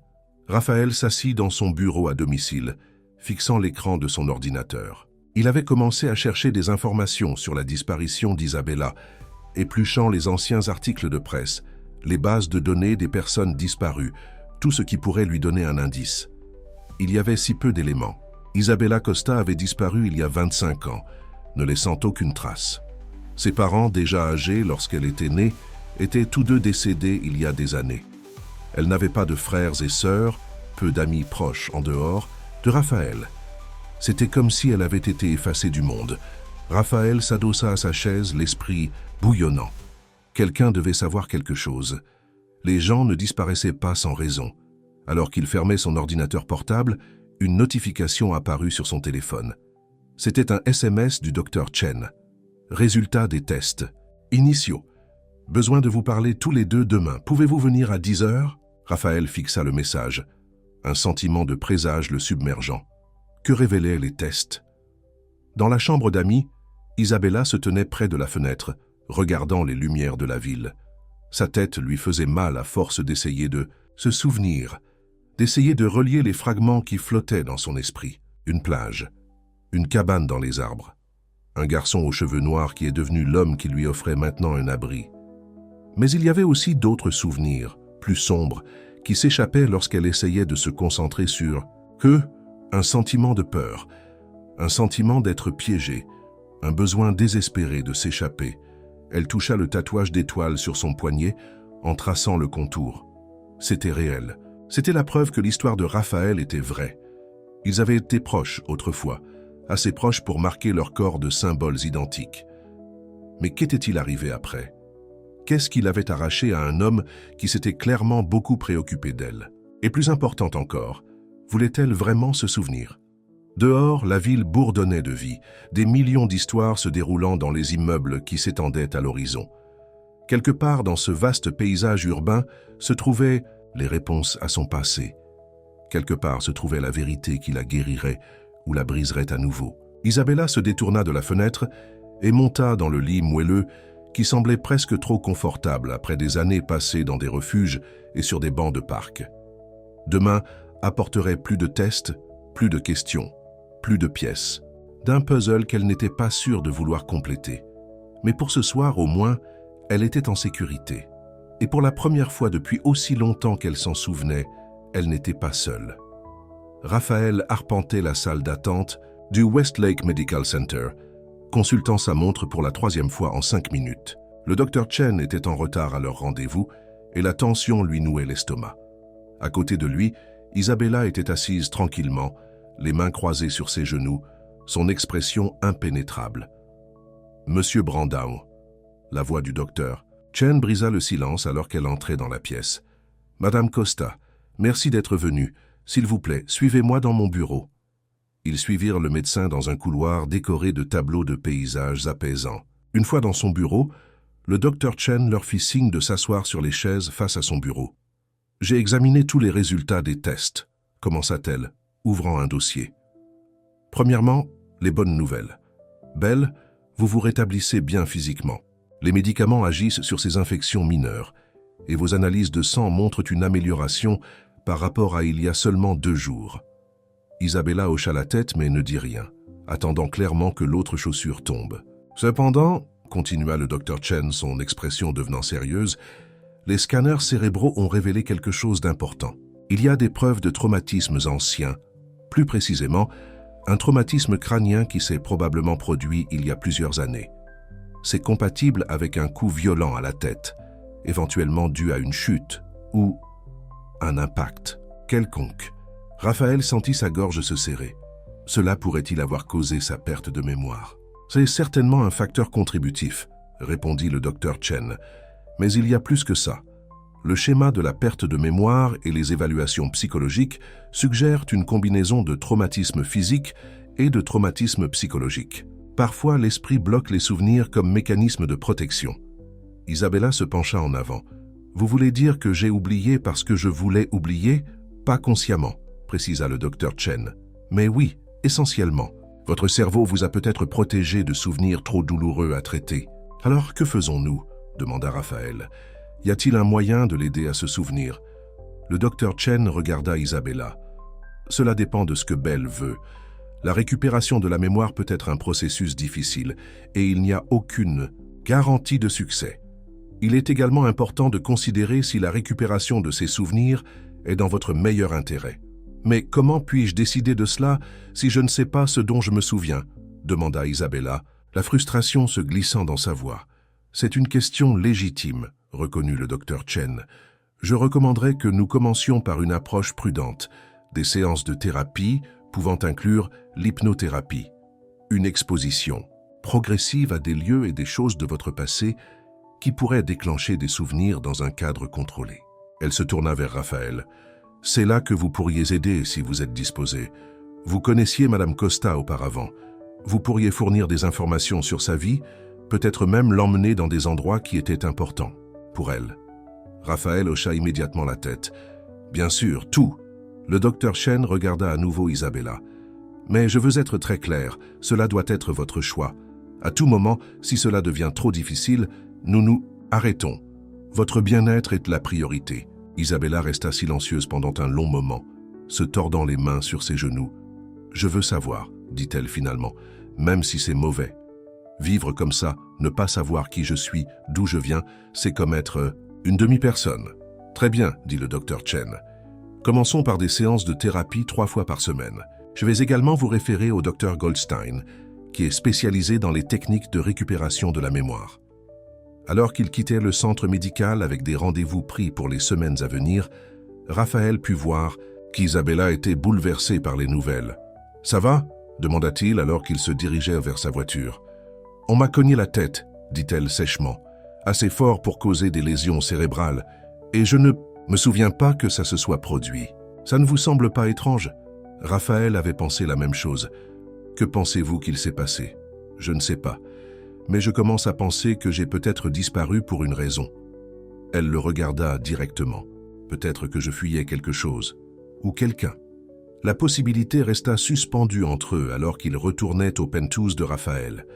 Raphaël s'assit dans son bureau à domicile, fixant l'écran de son ordinateur. Il avait commencé à chercher des informations sur la disparition d'Isabella, épluchant les anciens articles de presse, les bases de données des personnes disparues, tout ce qui pourrait lui donner un indice. Il y avait si peu d'éléments. Isabella Costa avait disparu il y a 25 ans, ne laissant aucune trace. Ses parents, déjà âgés lorsqu'elle était née, étaient tous deux décédés il y a des années. Elle n'avait pas de frères et sœurs, peu d'amis proches en dehors de Raphaël. C'était comme si elle avait été effacée du monde. Raphaël s'adossa à sa chaise, l'esprit bouillonnant. Quelqu'un devait savoir quelque chose. Les gens ne disparaissaient pas sans raison. Alors qu'il fermait son ordinateur portable, une notification apparut sur son téléphone. C'était un SMS du Dr Chen. Résultat des tests. Initiaux. Besoin de vous parler tous les deux demain. Pouvez-vous venir à 10 heures? Raphaël fixa le message. Un sentiment de présage le submergeant. Que révélaient les tests? Dans la chambre d'amis, Isabella se tenait près de la fenêtre, regardant les lumières de la ville. Sa tête lui faisait mal à force d'essayer de se souvenir, d'essayer de relier les fragments qui flottaient dans son esprit. Une plage, une cabane dans les arbres, un garçon aux cheveux noirs qui est devenu l'homme qui lui offrait maintenant un abri. Mais il y avait aussi d'autres souvenirs, plus sombres, qui s'échappaient lorsqu'elle essayait de se concentrer sur un sentiment de peur, un sentiment d'être piégée, un besoin désespéré de s'échapper. Elle toucha le tatouage d'étoiles sur son poignet en traçant le contour. C'était réel. C'était la preuve que l'histoire de Raphaël était vraie. Ils avaient été proches autrefois, assez proches pour marquer leur corps de symboles identiques. Mais qu'était-il arrivé après? Qu'est-ce qu'il avait arraché à un homme qui s'était clairement beaucoup préoccupé d'elle? Et plus important encore, voulait-elle vraiment se souvenir? Dehors, la ville bourdonnait de vie, des millions d'histoires se déroulant dans les immeubles qui s'étendaient à l'horizon. Quelque part dans ce vaste paysage urbain se trouvaient les réponses à son passé. Quelque part se trouvait la vérité qui la guérirait ou la briserait à nouveau. Isabella se détourna de la fenêtre et monta dans le lit moelleux qui semblait presque trop confortable après des années passées dans des refuges et sur des bancs de parc. Demain apporterait plus de tests, plus de questions, plus de pièces, d'un puzzle qu'elle n'était pas sûre de vouloir compléter. Mais pour ce soir, au moins, elle était en sécurité. Et pour la première fois depuis aussi longtemps qu'elle s'en souvenait, elle n'était pas seule. Raphaël arpentait la salle d'attente du Westlake Medical Center, consultant sa montre pour la 3e fois en 5 minutes. Le Dr Chen était en retard à leur rendez-vous et la tension lui nouait l'estomac. À côté de lui, Isabella était assise tranquillement, les mains croisées sur ses genoux, son expression impénétrable. « Monsieur Brandau », la voix du docteur. Chen brisa le silence alors qu'elle entrait dans la pièce. « Madame Costa, merci d'être venue. S'il vous plaît, suivez-moi dans mon bureau. » Ils suivirent le médecin dans un couloir décoré de tableaux de paysages apaisants. Une fois dans son bureau, le docteur Chen leur fit signe de s'asseoir sur les chaises face à son bureau. « J'ai examiné tous les résultats des tests, » commença-t-elle, ouvrant un dossier. « Premièrement, les bonnes nouvelles. Belle, vous vous rétablissez bien physiquement. Les médicaments agissent sur ces infections mineures et vos analyses de sang montrent une amélioration par rapport à il y a seulement 2 jours. » Isabella hocha la tête mais ne dit rien, attendant clairement que l'autre chaussure tombe. « Cependant, » continua le Dr Chen, son expression devenant sérieuse, « les scanners cérébraux ont révélé quelque chose d'important. Il y a des preuves de traumatismes anciens, plus précisément, un traumatisme crânien qui s'est probablement produit il y a plusieurs années. C'est compatible avec un coup violent à la tête, éventuellement dû à une chute ou un impact quelconque. Raphaël sentit sa gorge se serrer. Cela pourrait-il avoir causé sa perte de mémoire? C'est certainement un facteur contributif, répondit le docteur Chen, mais il y a plus que ça. Le schéma de la perte de mémoire et les évaluations psychologiques suggèrent une combinaison de traumatisme physique et de traumatisme psychologique. Parfois, l'esprit bloque les souvenirs comme mécanisme de protection. Isabella se pencha en avant. « Vous voulez dire que j'ai oublié parce que je voulais oublier? Pas consciemment, précisa le docteur Chen. Mais oui, essentiellement. Votre cerveau vous a peut-être protégé de souvenirs trop douloureux à traiter. Alors, que faisons-nous? Demanda Raphaël. Y a-t-il un moyen de l'aider à se souvenir? Le docteur Chen regarda Isabella. Cela dépend de ce que Belle veut. La récupération de la mémoire peut être un processus difficile et il n'y a aucune garantie de succès. Il est également important de considérer si la récupération de ces souvenirs est dans votre meilleur intérêt. Mais comment puis-je décider de cela si je ne sais pas ce dont je me souviens? Demanda Isabella, la frustration se glissant dans sa voix. C'est une question légitime, reconnut le docteur Chen. Je recommanderais que nous commencions par une approche prudente, des séances de thérapie pouvant inclure l'hypnothérapie, une exposition progressive à des lieux et des choses de votre passé qui pourraient déclencher des souvenirs dans un cadre contrôlé. Elle se tourna vers Raphaël. C'est là que vous pourriez aider si vous êtes disposé. Vous connaissiez Madame Costa auparavant. Vous pourriez fournir des informations sur sa vie, peut-être même l'emmener dans des endroits qui étaient importants pour elle. Raphaël hocha immédiatement la tête. Bien sûr, tout. Le docteur Chen regarda à nouveau Isabella. Mais je veux être très clair, cela doit être votre choix. À tout moment, si cela devient trop difficile, nous arrêtons. Votre bien-être est la priorité. Isabella resta silencieuse pendant un long moment, se tordant les mains sur ses genoux. « Je veux savoir, » dit-elle finalement, « même si c'est mauvais. Vivre comme ça, ne pas savoir qui je suis, d'où je viens, c'est comme être une demi-personne. » « Très bien, » dit le docteur Chen. « Commençons par des séances de thérapie 3 fois par semaine. Je vais également vous référer au docteur Goldstein, qui est spécialisé dans les techniques de récupération de la mémoire. » Alors qu'il quittait le centre médical avec des rendez-vous pris pour les semaines à venir, Raphaël put voir qu'Isabella était bouleversée par les nouvelles. « Ça va ?» demanda-t-il alors qu'il se dirigeait vers sa voiture. « On m'a cogné la tête, » dit-elle sèchement, « assez fort pour causer des lésions cérébrales, et je ne me souviens pas que ça se soit produit. Ça ne vous semble pas étrange ?» Raphaël avait pensé la même chose. « Que pensez-vous qu'il s'est passé? Je ne sais pas. Mais je commence à penser que j'ai peut-être disparu pour une raison. » Elle le regarda directement. Peut-être que je fuyais quelque chose, ou quelqu'un. La possibilité resta suspendue entre eux alors qu'ils retournaient au penthouse de Raphaël.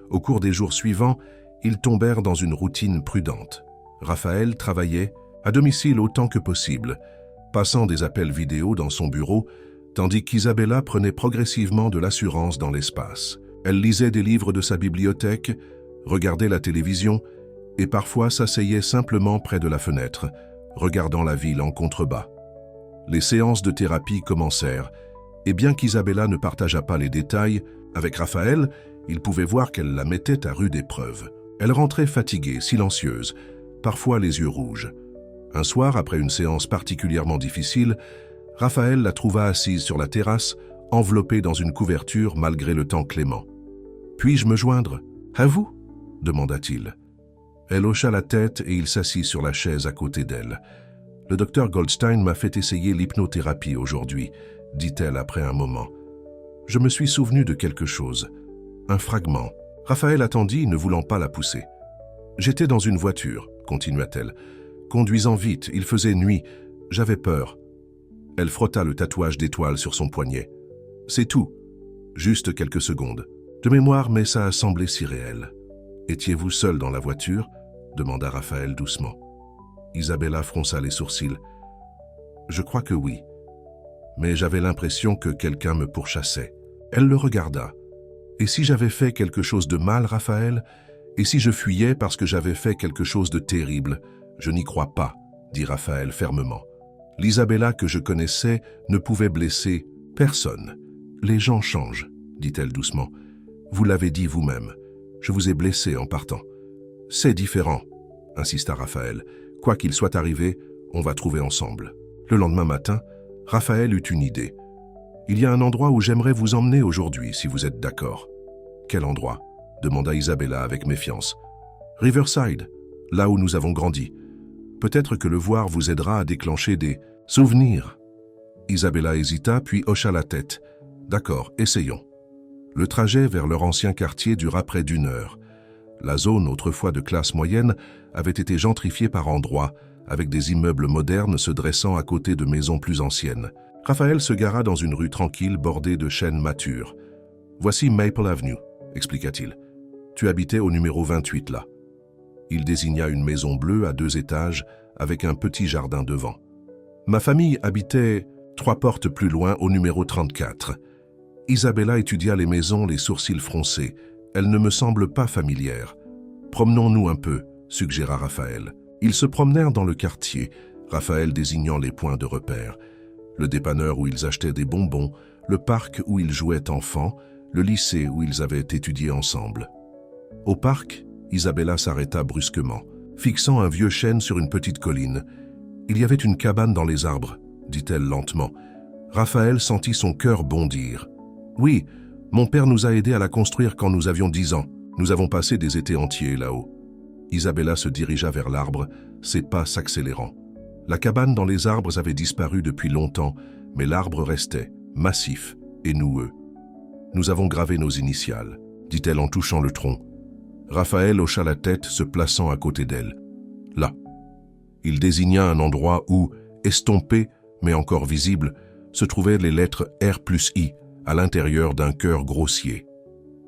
Au cours des jours suivants, ils tombèrent dans une routine prudente. Raphaël travaillait à domicile autant que possible, passant des appels vidéo dans son bureau, tandis qu'Isabella prenait progressivement de l'assurance dans l'espace. Elle lisait des livres de sa bibliothèque, regardait la télévision et parfois s'asseyait simplement près de la fenêtre, regardant la ville en contrebas. Les séances de thérapie commencèrent, et bien qu'Isabella ne partageât pas les détails, avec Raphaël, il pouvait voir qu'elle la mettait à rude épreuve. Elle rentrait fatiguée, silencieuse, parfois les yeux rouges. Un soir, après une séance particulièrement difficile, Raphaël la trouva assise sur la terrasse, enveloppée dans une couverture malgré le temps clément. « Puis-je me joindre? À vous ?» demanda-t-il. Elle hocha la tête et il s'assit sur la chaise à côté d'elle. « Le docteur Goldstein m'a fait essayer l'hypnothérapie aujourd'hui, » dit-elle après un moment. « Je me suis souvenu de quelque chose. Un fragment. » Raphaël attendit, ne voulant pas la pousser. « J'étais dans une voiture, » continua-t-elle. « Conduisant vite, il faisait nuit. J'avais peur. » Elle frotta le tatouage d'étoile sur son poignet. « C'est tout. Juste quelques secondes. De mémoire, mais ça a semblé si réel. »« Étiez-vous seul dans la voiture ?» demanda Raphaël doucement. Isabella fronça les sourcils. « Je crois que oui. Mais j'avais l'impression que quelqu'un me pourchassait. » Elle le regarda. « Et si j'avais fait quelque chose de mal, Raphaël? Et si je fuyais parce que j'avais fait quelque chose de terrible? Je n'y crois pas, » dit Raphaël fermement. L'Isabella que je connaissais ne pouvait blesser personne. Les gens changent, dit-elle doucement. Vous l'avez dit vous-même. Je vous ai blessé en partant. C'est différent, insista Raphaël. Quoi qu'il soit arrivé, on va trouver ensemble. Le lendemain matin, Raphaël eut une idée. Il y a un endroit où j'aimerais vous emmener aujourd'hui, si vous êtes d'accord. Quel endroit? Demanda Isabella avec méfiance. Riverside, là où nous avons grandi. Peut-être que le voir vous aidera à déclencher des souvenirs. Isabella hésita, puis hocha la tête. D'accord, essayons. Le trajet vers leur ancien quartier dura près d'1 heure. La zone, autrefois de classe moyenne, avait été gentrifiée par endroits, avec des immeubles modernes se dressant à côté de maisons plus anciennes. Raphaël se gara dans une rue tranquille bordée de chênes matures. « Voici Maple Avenue », expliqua-t-il. « Tu habitais au numéro 28 là. » Il désigna une maison bleue à 2 étages avec un petit jardin devant. « Ma famille habitait 3 portes plus loin au numéro 34. » Isabella étudia les maisons, les sourcils froncés. Elle ne me semble pas familière. « Promenons-nous un peu », suggéra Raphaël. Ils se promenèrent dans le quartier, Raphaël désignant les points de repère. Le dépanneur où ils achetaient des bonbons, le parc où ils jouaient enfants, le lycée où ils avaient étudié ensemble. Au parc, Isabella s'arrêta brusquement, fixant un vieux chêne sur une petite colline. « Il y avait une cabane dans les arbres », dit-elle lentement. Raphaël sentit son cœur bondir. « Oui, mon père nous a aidés à la construire quand nous avions 10 ans. Nous avons passé des étés entiers là-haut. » Isabella se dirigea vers l'arbre, ses pas s'accélérant. La cabane dans les arbres avait disparu depuis longtemps, mais l'arbre restait, massif et noueux. « Nous avons gravé nos initiales », dit-elle en touchant le tronc. Raphaël hocha la tête, se plaçant à côté d'elle. « Là. » Il désigna un endroit où, estompé, mais encore visible, se trouvaient les lettres R+I à l'intérieur d'un cœur grossier.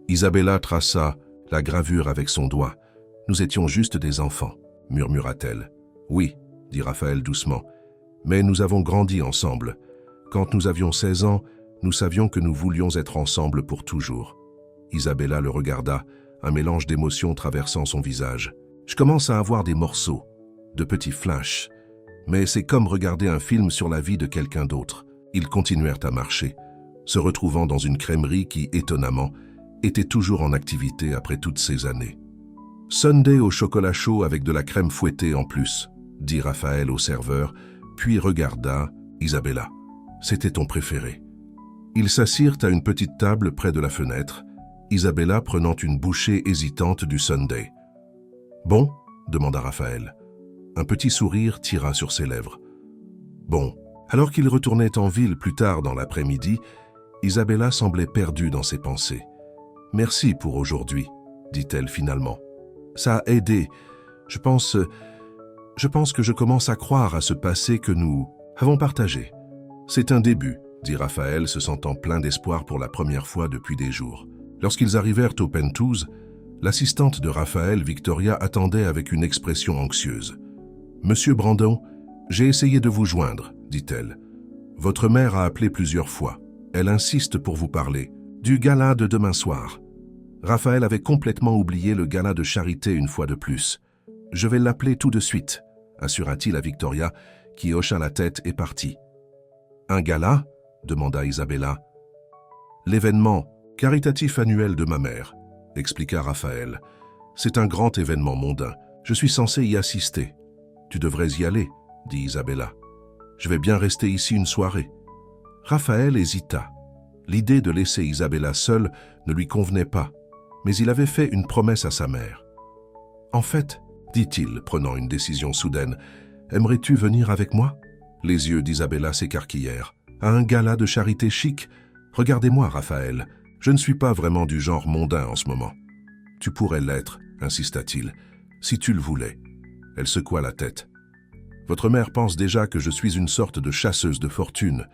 Isabella traça la gravure avec son doigt. « Nous étions juste des enfants, » murmura-t-elle. « Oui, » dit Raphaël doucement, « mais nous avons grandi ensemble. Quand nous avions 16 ans, nous savions que nous voulions être ensemble pour toujours. » Isabella le regarda, un mélange d'émotions traversant son visage. « Je commence à avoir des morceaux, de petits flashs, mais c'est comme regarder un film sur la vie de quelqu'un d'autre. » Ils continuèrent à marcher, se retrouvant dans une crèmerie qui, étonnamment, était toujours en activité après toutes ces années. « Sundae au chocolat chaud avec de la crème fouettée en plus, » dit Raphaël au serveur, puis regarda Isabella. « C'était ton préféré. » Ils s'assirent à une petite table près de la fenêtre, Isabella prenant une bouchée hésitante du sundae. « Bon ?» demanda Raphaël. Un petit sourire tira sur ses lèvres. « Bon. » Alors qu'ils retournaient en ville plus tard dans l'après-midi, Isabella semblait perdue dans ses pensées. « Merci pour aujourd'hui, » dit-elle finalement. « Ça a aidé. Je pense que je commence à croire à ce passé que nous avons partagé. » « C'est un début, » dit Raphaël, se sentant plein d'espoir pour la première fois depuis des jours. Lorsqu'ils arrivèrent au Penthouse, l'assistante de Raphaël, Victoria, attendait avec une expression anxieuse. « Monsieur Brandon, j'ai essayé de vous joindre, » dit-elle. « Votre mère a appelé plusieurs fois. Elle insiste pour vous parler. Du gala de demain soir. » Raphaël avait complètement oublié le gala de charité une fois de plus. « Je vais l'appeler tout de suite, » assura-t-il à Victoria, qui hocha la tête et partit. « Un gala ?» demanda Isabella. « L'événement caritatif annuel de ma mère, » expliqua Raphaël. « C'est un grand événement mondain. Je suis censé y assister. »« Tu devrais y aller, » dit Isabella. « Je vais bien rester ici une soirée. » Raphaël hésita. L'idée de laisser Isabella seule ne lui convenait pas, mais il avait fait une promesse à sa mère. « En fait, » dit-il, prenant une décision soudaine, « aimerais-tu venir avec moi ?» Les yeux d'Isabella s'écarquillèrent. « À un gala de charité chic ? Regardez-moi, Raphaël. Je ne suis pas vraiment du genre mondain en ce moment. »« Tu pourrais l'être, » insista-t-il, « si tu le voulais. » Elle secoua la tête. « Votre mère pense déjà que je suis une sorte de chasseuse de fortune.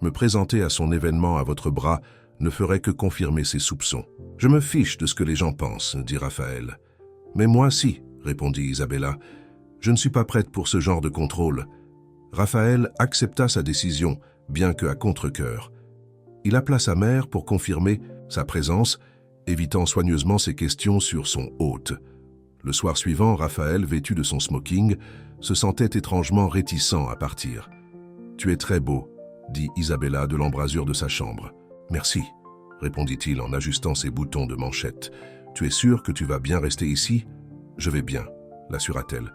Me présenter à son événement à votre bras ne ferait que confirmer ses soupçons. »« Je me fiche de ce que les gens pensent, » dit Raphaël. « Mais moi si, » répondit Isabella. « Je ne suis pas prête pour ce genre de contrôle. » Raphaël accepta sa décision, bien que à contre-cœur. Il appela sa mère pour confirmer sa présence, évitant soigneusement ses questions sur son hôte. Le soir suivant, Raphaël, vêtu de son smoking, se sentait étrangement réticent à partir. Tu es très beau, dit Isabella de l'embrasure de sa chambre. Merci, répondit-il en ajustant ses boutons de manchette. Tu es sûr que tu vas bien rester ici? Je vais bien, l'assura-t-elle.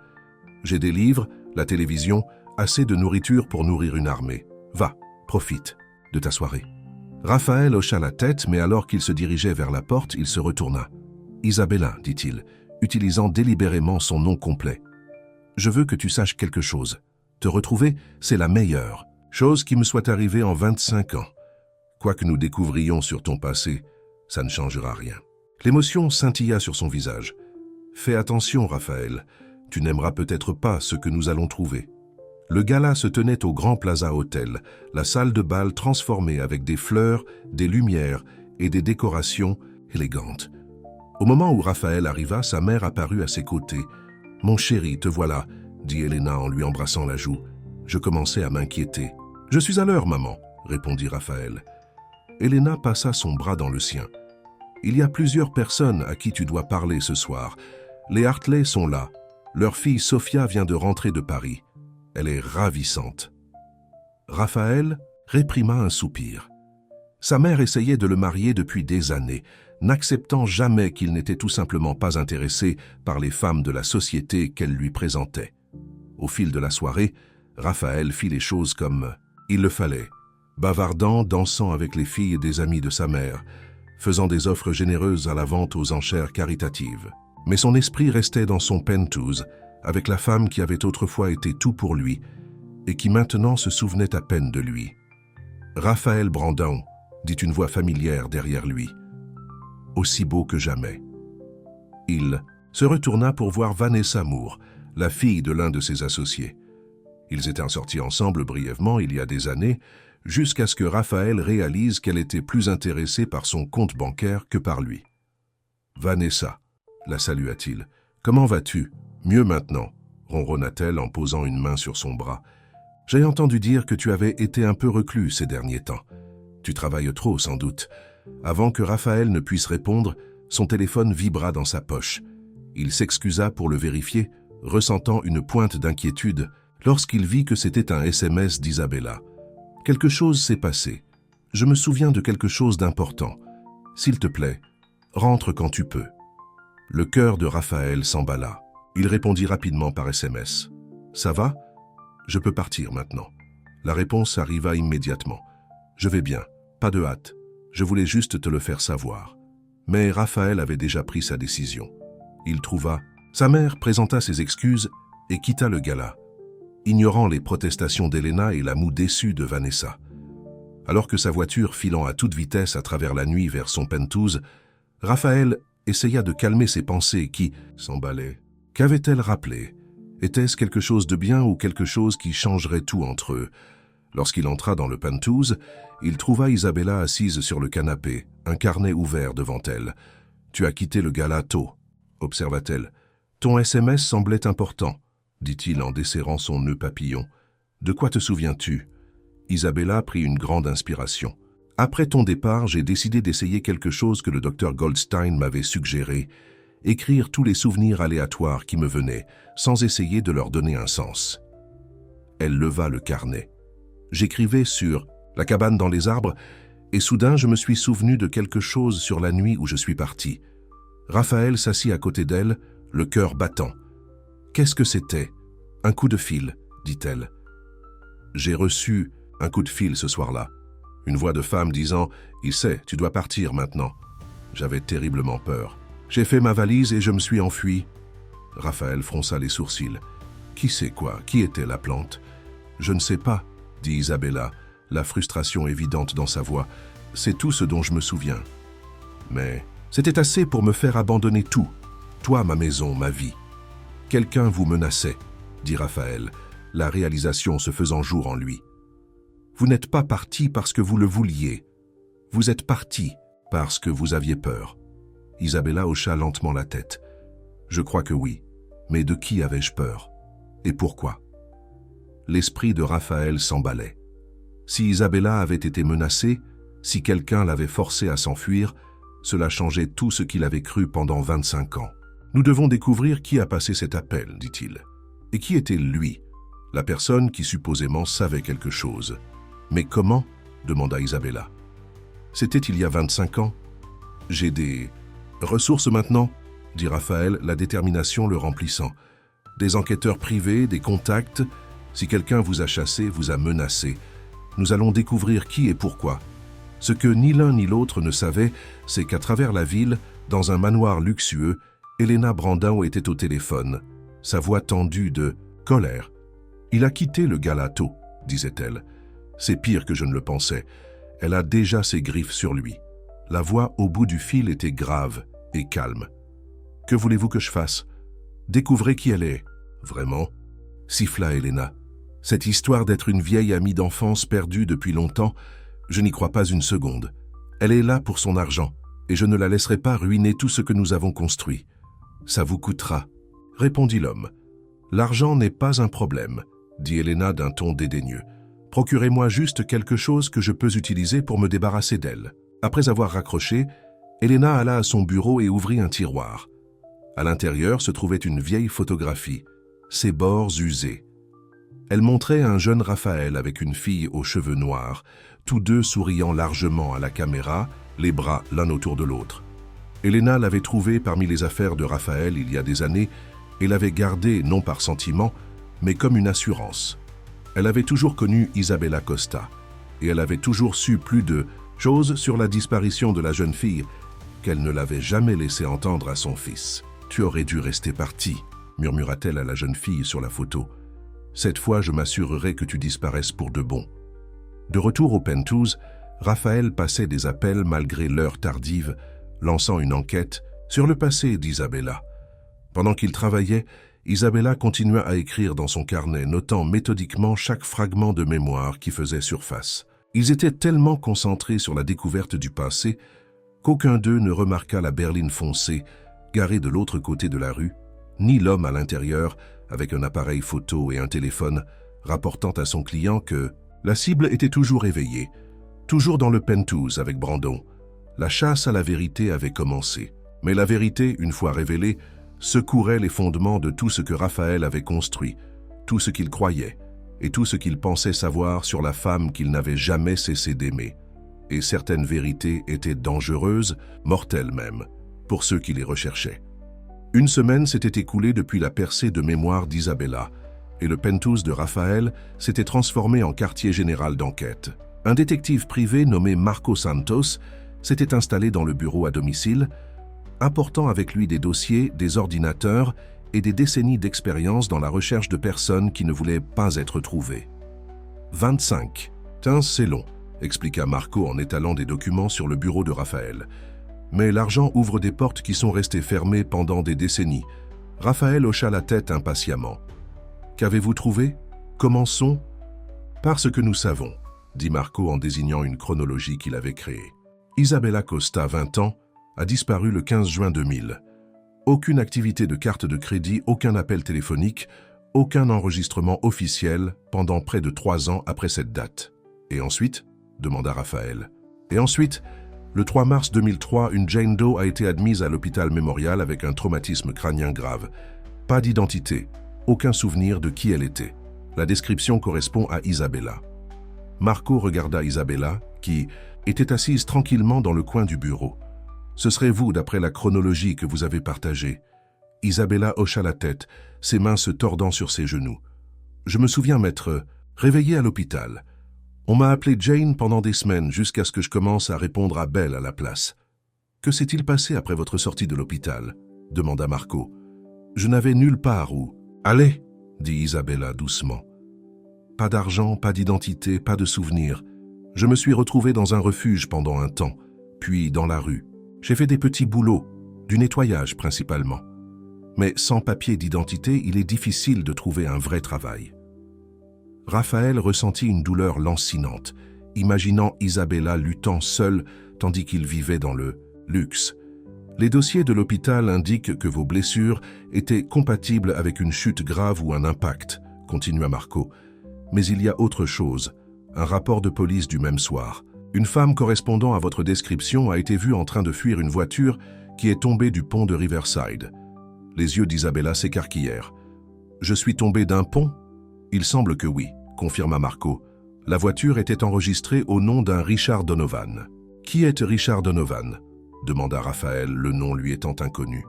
J'ai des livres, la télévision, assez de nourriture pour nourrir une armée. Va, profite de ta soirée. Raphaël hocha la tête, mais alors qu'il se dirigeait vers la porte, il se retourna. Isabella, dit-il, utilisant délibérément son nom complet. Je veux que tu saches quelque chose. Te retrouver, c'est la meilleure chose qui me soit arrivée en 25 ans. Quoi que nous découvrions sur ton passé, ça ne changera rien. L'émotion scintilla sur son visage. Fais attention, Raphaël. Tu n'aimeras peut-être pas ce que nous allons trouver. Le gala se tenait au Grand Plaza Hotel, la salle de bal transformée avec des fleurs, des lumières et des décorations élégantes. Au moment où Raphaël arriva, sa mère apparut à ses côtés. « Mon chéri, te voilà », dit Elena en lui embrassant la joue. Je commençais à m'inquiéter. « Je suis à l'heure, maman », répondit Raphaël. Elena passa son bras dans le sien. « Il y a plusieurs personnes à qui tu dois parler ce soir. Les Hartley sont là. Leur fille Sophia vient de rentrer de Paris. Elle est ravissante. » Raphaël réprima un soupir. Sa mère essayait de le marier depuis des années, n'acceptant jamais qu'il n'était tout simplement pas intéressé par les femmes de la société qu'elle lui présentait. Au fil de la soirée, Raphaël fit les choses comme il le fallait, bavardant, dansant avec les filles et des amis de sa mère, faisant des offres généreuses à la vente aux enchères caritatives. Mais son esprit restait dans son penthouse, avec la femme qui avait autrefois été tout pour lui et qui maintenant se souvenait à peine de lui. « Raphaël Brandon », dit une voix familière derrière lui. « Aussi beau que jamais. » Il se retourna pour voir Vanessa Moore, la fille de l'un de ses associés. Ils étaient sortis ensemble brièvement il y a des années, jusqu'à ce que Raphaël réalise qu'elle était plus intéressée par son compte bancaire que par lui. « Vanessa », la salua-t-il. « Comment vas-tu? Mieux maintenant, » ronronna-t-elle en posant une main sur son bras. « J'ai entendu dire que tu avais été un peu reclus ces derniers temps. Tu travailles trop, sans doute. » Avant que Raphaël ne puisse répondre, son téléphone vibra dans sa poche. Il s'excusa pour le vérifier, ressentant une pointe d'inquiétude lorsqu'il vit que c'était un SMS d'Isabella. « Quelque chose s'est passé. Je me souviens de quelque chose d'important. S'il te plaît, rentre quand tu peux. » Le cœur de Raphaël s'emballa. Il répondit rapidement par SMS. « Ça va? Je peux partir maintenant. » La réponse arriva immédiatement. « Je vais bien, pas de hâte. Je voulais juste te le faire savoir. » Mais Raphaël avait déjà pris sa décision. Il trouva. Sa mère présenta ses excuses et quitta le gala, ignorant les protestations d'Elena et la moue déçue de Vanessa. Alors que sa voiture filant à toute vitesse à travers la nuit vers son penthouse, Raphaël essaya de calmer ses pensées qui s'emballaient. Qu'avait-elle rappelé? Était-ce quelque chose de bien ou quelque chose qui changerait tout entre eux? Lorsqu'il entra dans le penthouse, il trouva Isabella assise sur le canapé, un carnet ouvert devant elle. « Tu as quitté le gala tôt, » observa-t-elle. « Ton SMS semblait important, » dit-il en desserrant son nœud papillon. « De quoi te souviens-tu » Isabella prit une grande inspiration. « Après ton départ, j'ai décidé d'essayer quelque chose que le docteur Goldstein m'avait suggéré, écrire tous les souvenirs aléatoires qui me venaient, sans essayer de leur donner un sens. » Elle leva le carnet. J'écrivais sur la cabane dans les arbres, et soudain je me suis souvenu de quelque chose sur la nuit où je suis parti. Raphaël s'assit à côté d'elle, le cœur battant. « Qu'est-ce que c'était ?»« Un coup de fil, » dit-elle. « J'ai reçu un coup de fil ce soir-là. Une voix de femme disant « Il sait, tu dois partir maintenant. » J'avais terriblement peur. J'ai fait ma valise et je me suis enfui. Raphaël fronça les sourcils. « Qui sait quoi? Qui était la plante ?»« Je ne sais pas, » dit Isabella, la frustration évidente dans sa voix. « C'est tout ce dont je me souviens. » Mais c'était assez pour me faire abandonner tout. Toi, ma maison, ma vie. « Quelqu'un vous menaçait, » dit Raphaël, la réalisation se faisant jour en lui. « Vous n'êtes pas parti parce que vous le vouliez. Vous êtes parti parce que vous aviez peur. » Isabella hocha lentement la tête. « Je crois que oui. Mais de qui avais-je peur? Et pourquoi ?» L'esprit de Raphaël s'emballait. Si Isabella avait été menacée, si quelqu'un l'avait forcée à s'enfuir, cela changeait tout ce qu'il avait cru pendant 25 ans. « Nous devons découvrir qui a passé cet appel, dit-il. Et qui était lui, la personne qui supposément savait quelque chose. « Mais comment ?» demanda Isabella. « C'était il y a 25 ans. J'ai des ressources maintenant ?» dit Raphaël, la détermination le remplissant. « Des enquêteurs privés, des contacts. Si quelqu'un vous a chassé, vous a menacé. Nous allons découvrir qui et pourquoi. Ce que ni l'un ni l'autre ne savaient, c'est qu'à travers la ville, dans un manoir luxueux, Elena Brandão était au téléphone, sa voix tendue de colère. « Il a quitté le galato », disait-elle. « C'est pire que je ne le pensais. Elle a déjà ses griffes sur lui. » La voix au bout du fil était grave et calme. « Que voulez-vous que je fasse ? Découvrez qui elle est. »« Vraiment ?» siffla Elena. « Cette histoire d'être une vieille amie d'enfance perdue depuis longtemps, je n'y crois pas une seconde. Elle est là pour son argent, et je ne la laisserai pas ruiner tout ce que nous avons construit. Ça vous coûtera, » répondit l'homme. « L'argent n'est pas un problème, » dit Elena d'un ton dédaigneux. « Procurez-moi juste quelque chose que je peux utiliser pour me débarrasser d'elle. » Après avoir raccroché, Elena alla à son bureau et ouvrit un tiroir. À l'intérieur se trouvait une vieille photographie, ses bords usés. Elle montrait un jeune Raphaël avec une fille aux cheveux noirs, tous deux souriant largement à la caméra, les bras l'un autour de l'autre. Elena l'avait trouvé parmi les affaires de Raphaël il y a des années et l'avait gardé non par sentiment, mais comme une assurance. Elle avait toujours connu Isabella Costa et elle avait toujours su plus de choses sur la disparition de la jeune fille qu'elle ne l'avait jamais laissé entendre à son fils. « Tu aurais dû rester partie », murmura-t-elle à la jeune fille sur la photo. « Cette fois, je m'assurerai que tu disparaisses pour de bon. » De retour au Penthouse, Raphaël passait des appels malgré l'heure tardive, lançant une enquête sur le passé d'Isabella. Pendant qu'il travaillait, Isabella continua à écrire dans son carnet, notant méthodiquement chaque fragment de mémoire qui faisait surface. Ils étaient tellement concentrés sur la découverte du passé qu'aucun d'eux ne remarqua la berline foncée, garée de l'autre côté de la rue, ni l'homme à l'intérieur, avec un appareil photo et un téléphone, rapportant à son client que la cible était toujours éveillée, toujours dans le Penthouse avec Brandão. La chasse à la vérité avait commencé. Mais la vérité, une fois révélée, secourait les fondements de tout ce que Raphaël avait construit, tout ce qu'il croyait, et tout ce qu'il pensait savoir sur la femme qu'il n'avait jamais cessé d'aimer. Et certaines vérités étaient dangereuses, mortelles même, pour ceux qui les recherchaient. Une semaine s'était écoulée depuis la percée de mémoire d'Isabella, et le Penthouse de Raphaël s'était transformé en quartier général d'enquête. Un détective privé nommé Marco Santos s'était installé dans le bureau à domicile, apportant avec lui des dossiers, des ordinateurs et des décennies d'expérience dans la recherche de personnes qui ne voulaient pas être trouvées. 25. « C'est long », expliqua Marco en étalant des documents sur le bureau de Raphaël. « Mais l'argent ouvre des portes qui sont restées fermées pendant des décennies. » Raphaël hocha la tête impatiemment. « Qu'avez-vous trouvé ? Commençons ?»« Par ce que nous savons, » dit Marco en désignant une chronologie qu'il avait créée. Isabella Costa, 20 ans, a disparu le 15 juin 2000. Aucune activité de carte de crédit, aucun appel téléphonique, aucun enregistrement officiel pendant près de 3 ans après cette date. « Et ensuite ?» demanda Raphaël. « Et ensuite, le 3 mars 2003, une Jane Doe a été admise à l'hôpital Memorial avec un traumatisme crânien grave. Pas d'identité, aucun souvenir de qui elle était. La description correspond à Isabella. » Marco regarda Isabella, qui était assise tranquillement dans le coin du bureau. « Ce serait vous, d'après la chronologie que vous avez partagée. » Isabella hocha la tête, ses mains se tordant sur ses genoux. « Je me souviens m'être réveillée à l'hôpital. On m'a appelé Jane pendant des semaines jusqu'à ce que je commence à répondre à Belle à la place. « Que s'est-il passé après votre sortie de l'hôpital » demanda Marco. « Je n'avais nulle part où. »« Allez » dit Isabella doucement. « Pas d'argent, pas d'identité, pas de souvenirs. Je me suis retrouvée dans un refuge pendant un temps, puis dans la rue. J'ai fait des petits boulots, du nettoyage principalement. Mais sans papier d'identité, il est difficile de trouver un vrai travail. » Raphaël ressentit une douleur lancinante, imaginant Isabella luttant seule tandis qu'il vivait dans le luxe. « Les dossiers de l'hôpital indiquent que vos blessures étaient compatibles avec une chute grave ou un impact, » continua Marco. « Mais il y a autre chose, un rapport de police du même soir. Une femme correspondant à votre description a été vue en train de fuir une voiture qui est tombée du pont de Riverside. » Les yeux d'Isabella s'écarquillèrent. « Je suis tombée d'un pont ?» Il semble que oui, confirma Marco. La voiture était enregistrée au nom d'un Richard Donovan. Qui est Richard Donovan? Demanda Raphaël, le nom lui étant inconnu.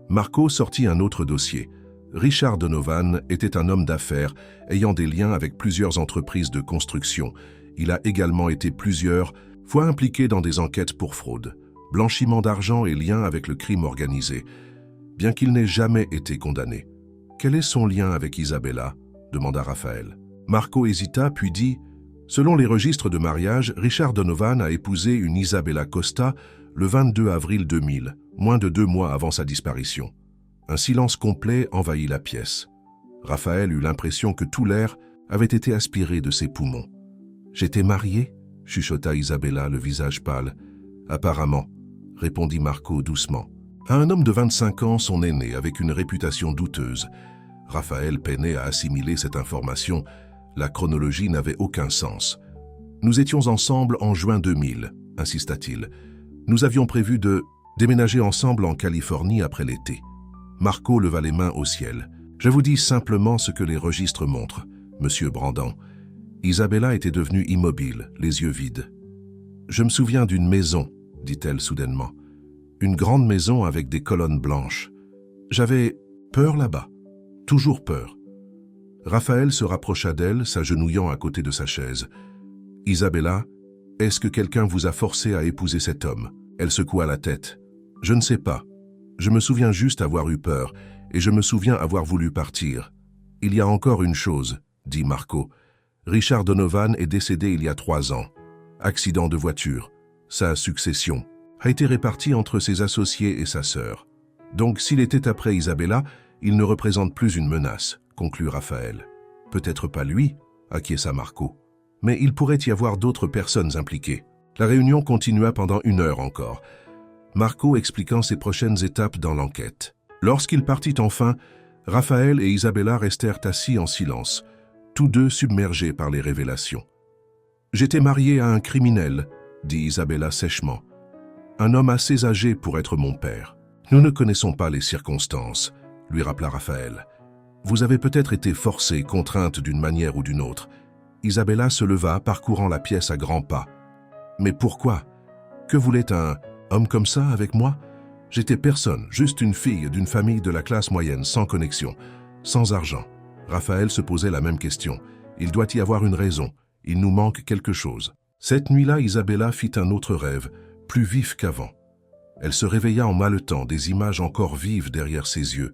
Marco sortit un autre dossier. Richard Donovan était un homme d'affaires ayant des liens avec plusieurs entreprises de construction. Il a également été plusieurs fois impliqué dans des enquêtes pour fraude, blanchiment d'argent et lien avec le crime organisé, bien qu'il n'ait jamais été condamné. Quel est son lien avec Isabella? Demanda Raphaël. Marco hésita puis dit « Selon les registres de mariage, Richard Donovan a épousé une Isabella Costa le 22 avril 2000, moins de 2 mois avant sa disparition. » Un silence complet envahit la pièce. Raphaël eut l'impression que tout l'air avait été aspiré de ses poumons. « J'étais marié ?» chuchota Isabella, le visage pâle. « Apparemment, » répondit Marco doucement. À un homme de 25 ans, son aîné, avec une réputation douteuse. Raphaël peinait à assimiler cette information. La chronologie n'avait aucun sens. « Nous étions ensemble en juin 2000, » insista-t-il. « Nous avions prévu de déménager ensemble en Californie après l'été. » Marco leva les mains au ciel. « Je vous dis simplement ce que les registres montrent, monsieur Brandon. Isabella était devenue immobile, les yeux vides. « Je me souviens d'une maison, » dit-elle soudainement. « Une grande maison avec des colonnes blanches. J'avais peur là-bas, toujours peur. » Raphaël se rapprocha d'elle, s'agenouillant à côté de sa chaise. « Isabella, est-ce que quelqu'un vous a forcé à épouser cet homme ?» Elle secoua la tête. « Je ne sais pas. Je me souviens juste avoir eu peur, et je me souviens avoir voulu partir. Il y a encore une chose, » dit Marco. « Richard Donovan est décédé il y a 3 ans. Accident de voiture. Sa succession a été répartie entre ses associés et sa sœur. Donc s'il était après Isabella, il ne représente plus une menace, » conclut Raphaël. « Peut-être pas lui, » acquiesça Marco. « Mais il pourrait y avoir d'autres personnes impliquées. » La réunion continua pendant 1 heure encore, Marco expliquant ses prochaines étapes dans l'enquête. Lorsqu'il partit enfin, Raphaël et Isabella restèrent assis en silence, tous deux submergés par les révélations. « J'étais marié à un criminel, » dit Isabella sèchement. « Un homme assez âgé pour être mon père. »« Nous ne connaissons pas les circonstances, » lui rappela Raphaël. « Vous avez peut-être été forcée, contrainte d'une manière ou d'une autre. » Isabella se leva, parcourant la pièce à grands pas. « Mais pourquoi? Que voulait un homme comme ça avec moi? J'étais personne, juste une fille d'une famille de la classe moyenne, sans connexion, sans argent. » Raphaël se posait la même question. Il doit y avoir une raison. Il nous manque quelque chose. Cette nuit-là, Isabella fit un autre rêve, plus vif qu'avant. Elle se réveilla en haletant, des images encore vives derrière ses yeux.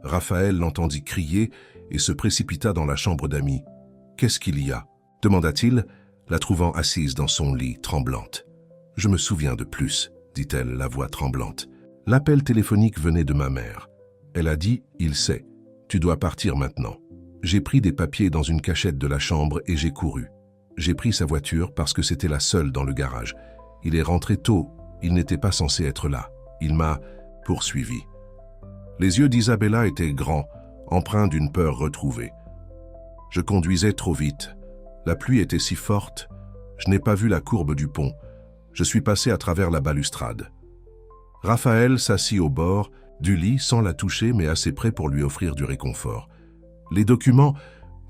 Raphaël l'entendit crier et se précipita dans la chambre d'amis. « Qu'est-ce qu'il y a ?» demanda-t-il, la trouvant assise dans son lit, tremblante. « Je me souviens de plus, » dit-elle, la voix tremblante. L'appel téléphonique venait de ma mère. Elle a dit « Il sait, tu dois partir maintenant. » J'ai pris des papiers dans une cachette de la chambre et j'ai couru. J'ai pris sa voiture parce que c'était la seule dans le garage. Il est rentré tôt, il n'était pas censé être là. Il m'a poursuivi. Les yeux d'Isabella étaient grands, empreints d'une peur retrouvée. Je conduisais trop vite. La pluie était si forte, je n'ai pas vu la courbe du pont. Je suis passé à travers la balustrade. Raphaël s'assit au bord du lit sans la toucher mais assez près pour lui offrir du réconfort. Les documents,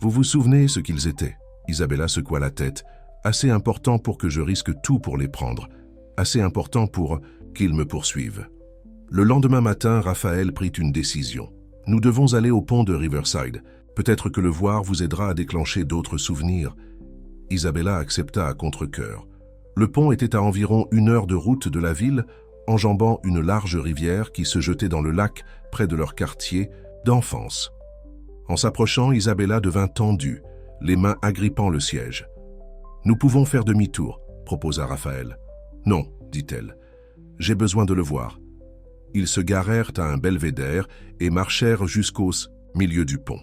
vous vous souvenez ce qu'ils étaient? Isabella secoua la tête. Assez important pour que je risque tout pour les prendre. Assez important pour qu'ils me poursuivent. Le lendemain matin, Raphaël prit une décision. Nous devons aller au pont de Riverside. Peut-être que le voir vous aidera à déclencher d'autres souvenirs. Isabella accepta à contre-cœur. Le pont était à environ 1 heure de route de la ville, enjambant une large rivière qui se jetait dans le lac près de leur quartier d'enfance. En s'approchant, Isabella devint tendue, les mains agrippant le siège. « Nous pouvons faire demi-tour, » proposa Raphaël. « Non, dit-elle. J'ai besoin de le voir. » Ils se garèrent à un belvédère et marchèrent jusqu'au milieu du pont.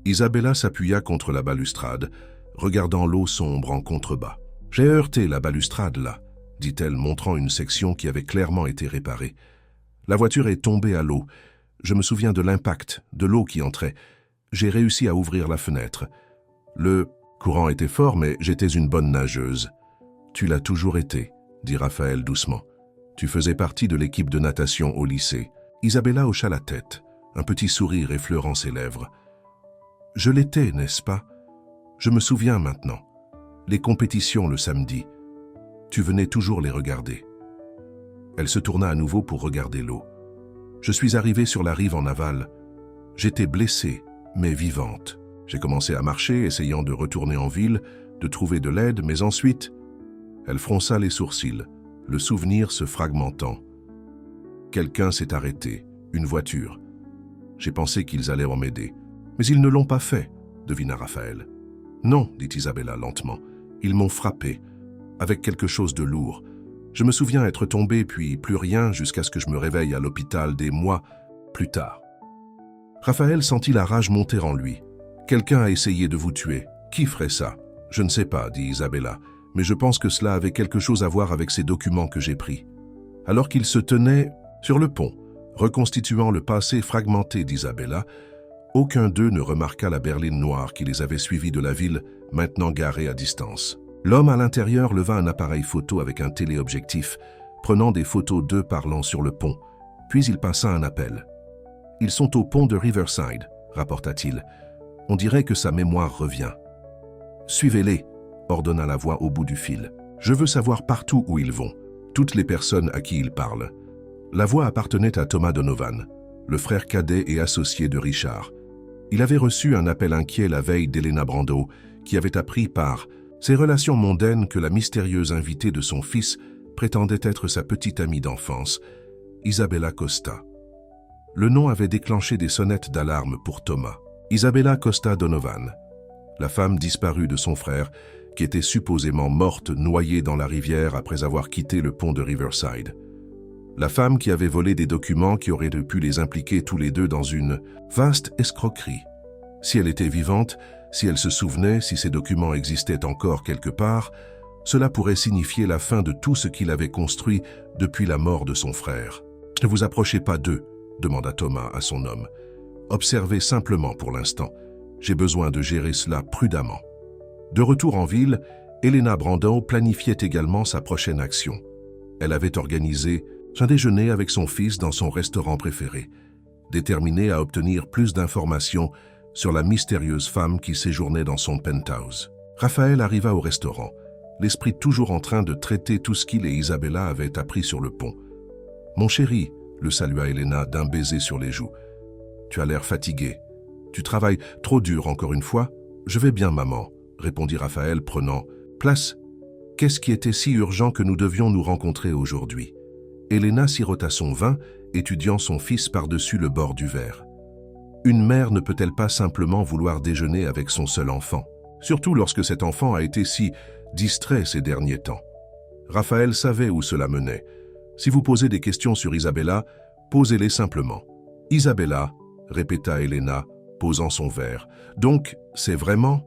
Isabella s'appuya contre la balustrade, regardant l'eau sombre en contrebas. « J'ai heurté la balustrade là, » dit-elle, montrant une section qui avait clairement été réparée. La voiture est tombée à l'eau. Je me souviens de l'impact, de l'eau qui entrait. J'ai réussi à ouvrir la fenêtre. Le courant était fort, mais j'étais une bonne nageuse. « Tu l'as toujours été, » dit Raphaël doucement. « Tu faisais partie de l'équipe de natation au lycée. » Isabella hocha la tête, un petit sourire effleurant ses lèvres. « Je l'étais, n'est-ce pas? Je me souviens maintenant. Les compétitions le samedi. Tu venais toujours les regarder. Elle se tourna à nouveau pour regarder l'eau. Je suis arrivée sur la rive en aval. J'étais blessée, mais vivante. J'ai commencé à marcher, essayant de retourner en ville, de trouver de l'aide, mais ensuite, elle fronça les sourcils, le souvenir se fragmentant. Quelqu'un s'est arrêté, une voiture. J'ai pensé qu'ils allaient m'aider. Mais ils ne l'ont pas fait, devina Raphaël. Non, dit Isabella lentement. Ils m'ont frappé, avec quelque chose de lourd. Je me souviens être tombé, puis plus rien, jusqu'à ce que je me réveille à l'hôpital des mois plus tard. Raphaël sentit la rage monter en lui. Quelqu'un a essayé de vous tuer. Qui ferait ça? Je ne sais pas, dit Isabella, mais je pense que cela avait quelque chose à voir avec ces documents que j'ai pris. Alors qu'ils se tenaient sur le pont, reconstituant le passé fragmenté d'Isabella, aucun d'eux ne remarqua la berline noire qui les avait suivis de la ville, maintenant garée à distance. L'homme à l'intérieur leva un appareil photo avec un téléobjectif, prenant des photos d'eux parlant sur le pont. Puis il passa un appel. « Ils sont au pont de Riverside », rapporta-t-il. On dirait que sa mémoire revient. « Suivez-les », ordonna la voix au bout du fil. « Je veux savoir partout où ils vont, toutes les personnes à qui ils parlent. » La voix appartenait à Thomas Donovan, le frère cadet et associé de Richard. Il avait reçu un appel inquiet la veille d'Elena Brando, qui avait appris par ses relations mondaines que la mystérieuse invitée de son fils prétendait être sa petite amie d'enfance, Isabella Costa. Le nom avait déclenché des sonnettes d'alarme pour Thomas. Isabella Costa Donovan, la femme disparue de son frère, qui était supposément morte noyée dans la rivière après avoir quitté le pont de Riverside. La femme qui avait volé des documents qui auraient pu les impliquer tous les deux dans une vaste escroquerie. Si elle était vivante, si elle se souvenait, si ces documents existaient encore quelque part, cela pourrait signifier la fin de tout ce qu'il avait construit depuis la mort de son frère. « Ne vous approchez pas d'eux », demanda Thomas à son homme. « Observez simplement pour l'instant. J'ai besoin de gérer cela prudemment. » De retour en ville, Elena Brando planifiait également sa prochaine action. Elle avait organisé un déjeuner avec son fils dans son restaurant préféré, déterminée à obtenir plus d'informations sur la mystérieuse femme qui séjournait dans son penthouse. Raphaël arriva au restaurant, l'esprit toujours en train de traiter tout ce qu'il et Isabella avaient appris sur le pont. « Mon chéri », le salua Elena d'un baiser sur les joues. « Tu as l'air fatigué. Tu travailles trop dur encore une fois ?»« Je vais bien, maman », répondit Raphaël prenant place. « Qu'est-ce qui était si urgent que nous devions nous rencontrer aujourd'hui ?» Elena sirota son vin, étudiant son fils par-dessus le bord du verre. Une mère ne peut-elle pas simplement vouloir déjeuner avec son seul enfant, surtout lorsque cet enfant a été si distrait ces derniers temps? Raphaël savait où cela menait. Si vous posez des questions sur Isabella, posez-les simplement. « Isabella », répéta Elena, posant son verre. « Donc, c'est vraiment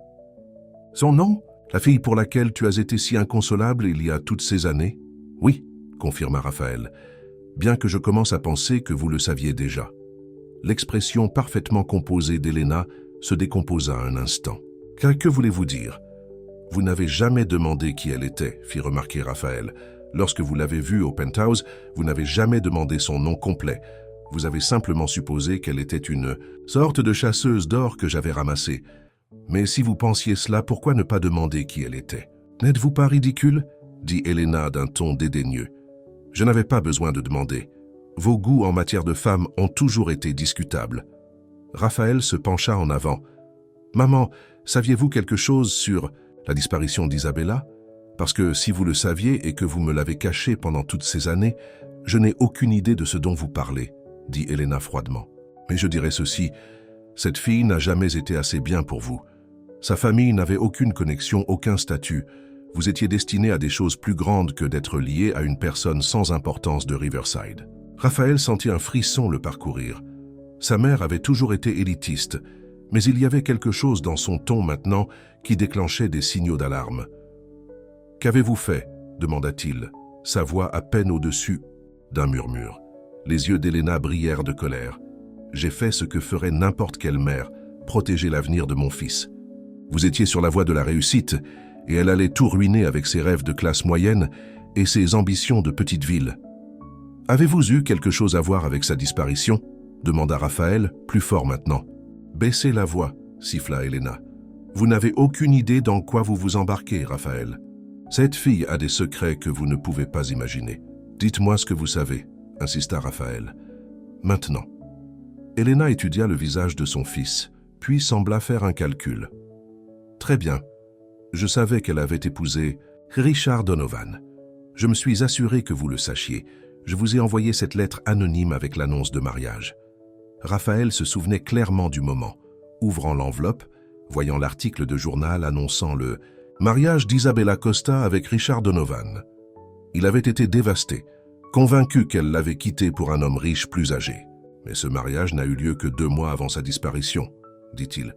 son nom, la fille pour laquelle tu as été si inconsolable il y a toutes ces années? »« Oui », confirma Raphaël, « bien que je commence à penser que vous le saviez déjà. » L'expression parfaitement composée d'Elena se décomposa un instant. « Car que voulez-vous dire? Vous n'avez jamais demandé qui elle était, fit remarquer Raphaël. Lorsque vous l'avez vue au penthouse, vous n'avez jamais demandé son nom complet. Vous avez simplement supposé qu'elle était une sorte de chasseuse d'or que j'avais ramassée. Mais si vous pensiez cela, pourquoi ne pas demander qui elle était? N'êtes-vous pas ridicule? Dit Elena d'un ton dédaigneux. Je n'avais pas besoin de demander. Vos goûts en matière de femmes ont toujours été discutables. Raphaël se pencha en avant. Maman, saviez-vous quelque chose sur la disparition d'Isabella? Parce que si vous le saviez et que vous me l'avez caché pendant toutes ces années, je n'ai aucune idée de ce dont vous parlez, dit Elena froidement. Mais je dirais ceci, cette fille n'a jamais été assez bien pour vous. Sa famille n'avait aucune connexion, aucun statut. Vous étiez destiné à des choses plus grandes que d'être lié à une personne sans importance de Riverside. Raphaël sentit un frisson le parcourir. Sa mère avait toujours été élitiste, mais il y avait quelque chose dans son ton maintenant qui déclenchait des signaux d'alarme. « Qu'avez-vous fait ?» demanda-t-il, sa voix à peine au-dessus d'un murmure. Les yeux d'Elena brillèrent de colère. « J'ai fait ce que ferait n'importe quelle mère, protéger l'avenir de mon fils. Vous étiez sur la voie de la réussite, et elle allait tout ruiner avec ses rêves de classe moyenne et ses ambitions de petite ville. Avez-vous eu quelque chose à voir avec sa disparition ?» demanda Raphaël, plus fort maintenant. « Baissez la voix, siffla Elena. Vous n'avez aucune idée dans quoi vous vous embarquez, Raphaël. Cette fille a des secrets que vous ne pouvez pas imaginer. Dites-moi ce que vous savez, insista Raphaël. Maintenant. Elena étudia le visage de son fils, puis sembla faire un calcul. Très bien. Je savais qu'elle avait épousé Richard Donovan. Je me suis assuré que vous le sachiez. Je vous ai envoyé cette lettre anonyme avec l'annonce de mariage. Raphaël se souvenait clairement du moment. Ouvrant l'enveloppe, voyant l'article de journal annonçant le mariage d'Isabella Costa avec Richard Donovan. Il avait été dévasté, convaincu qu'elle l'avait quitté pour un homme riche plus âgé. Mais ce mariage n'a eu lieu que 2 mois avant sa disparition, dit-il.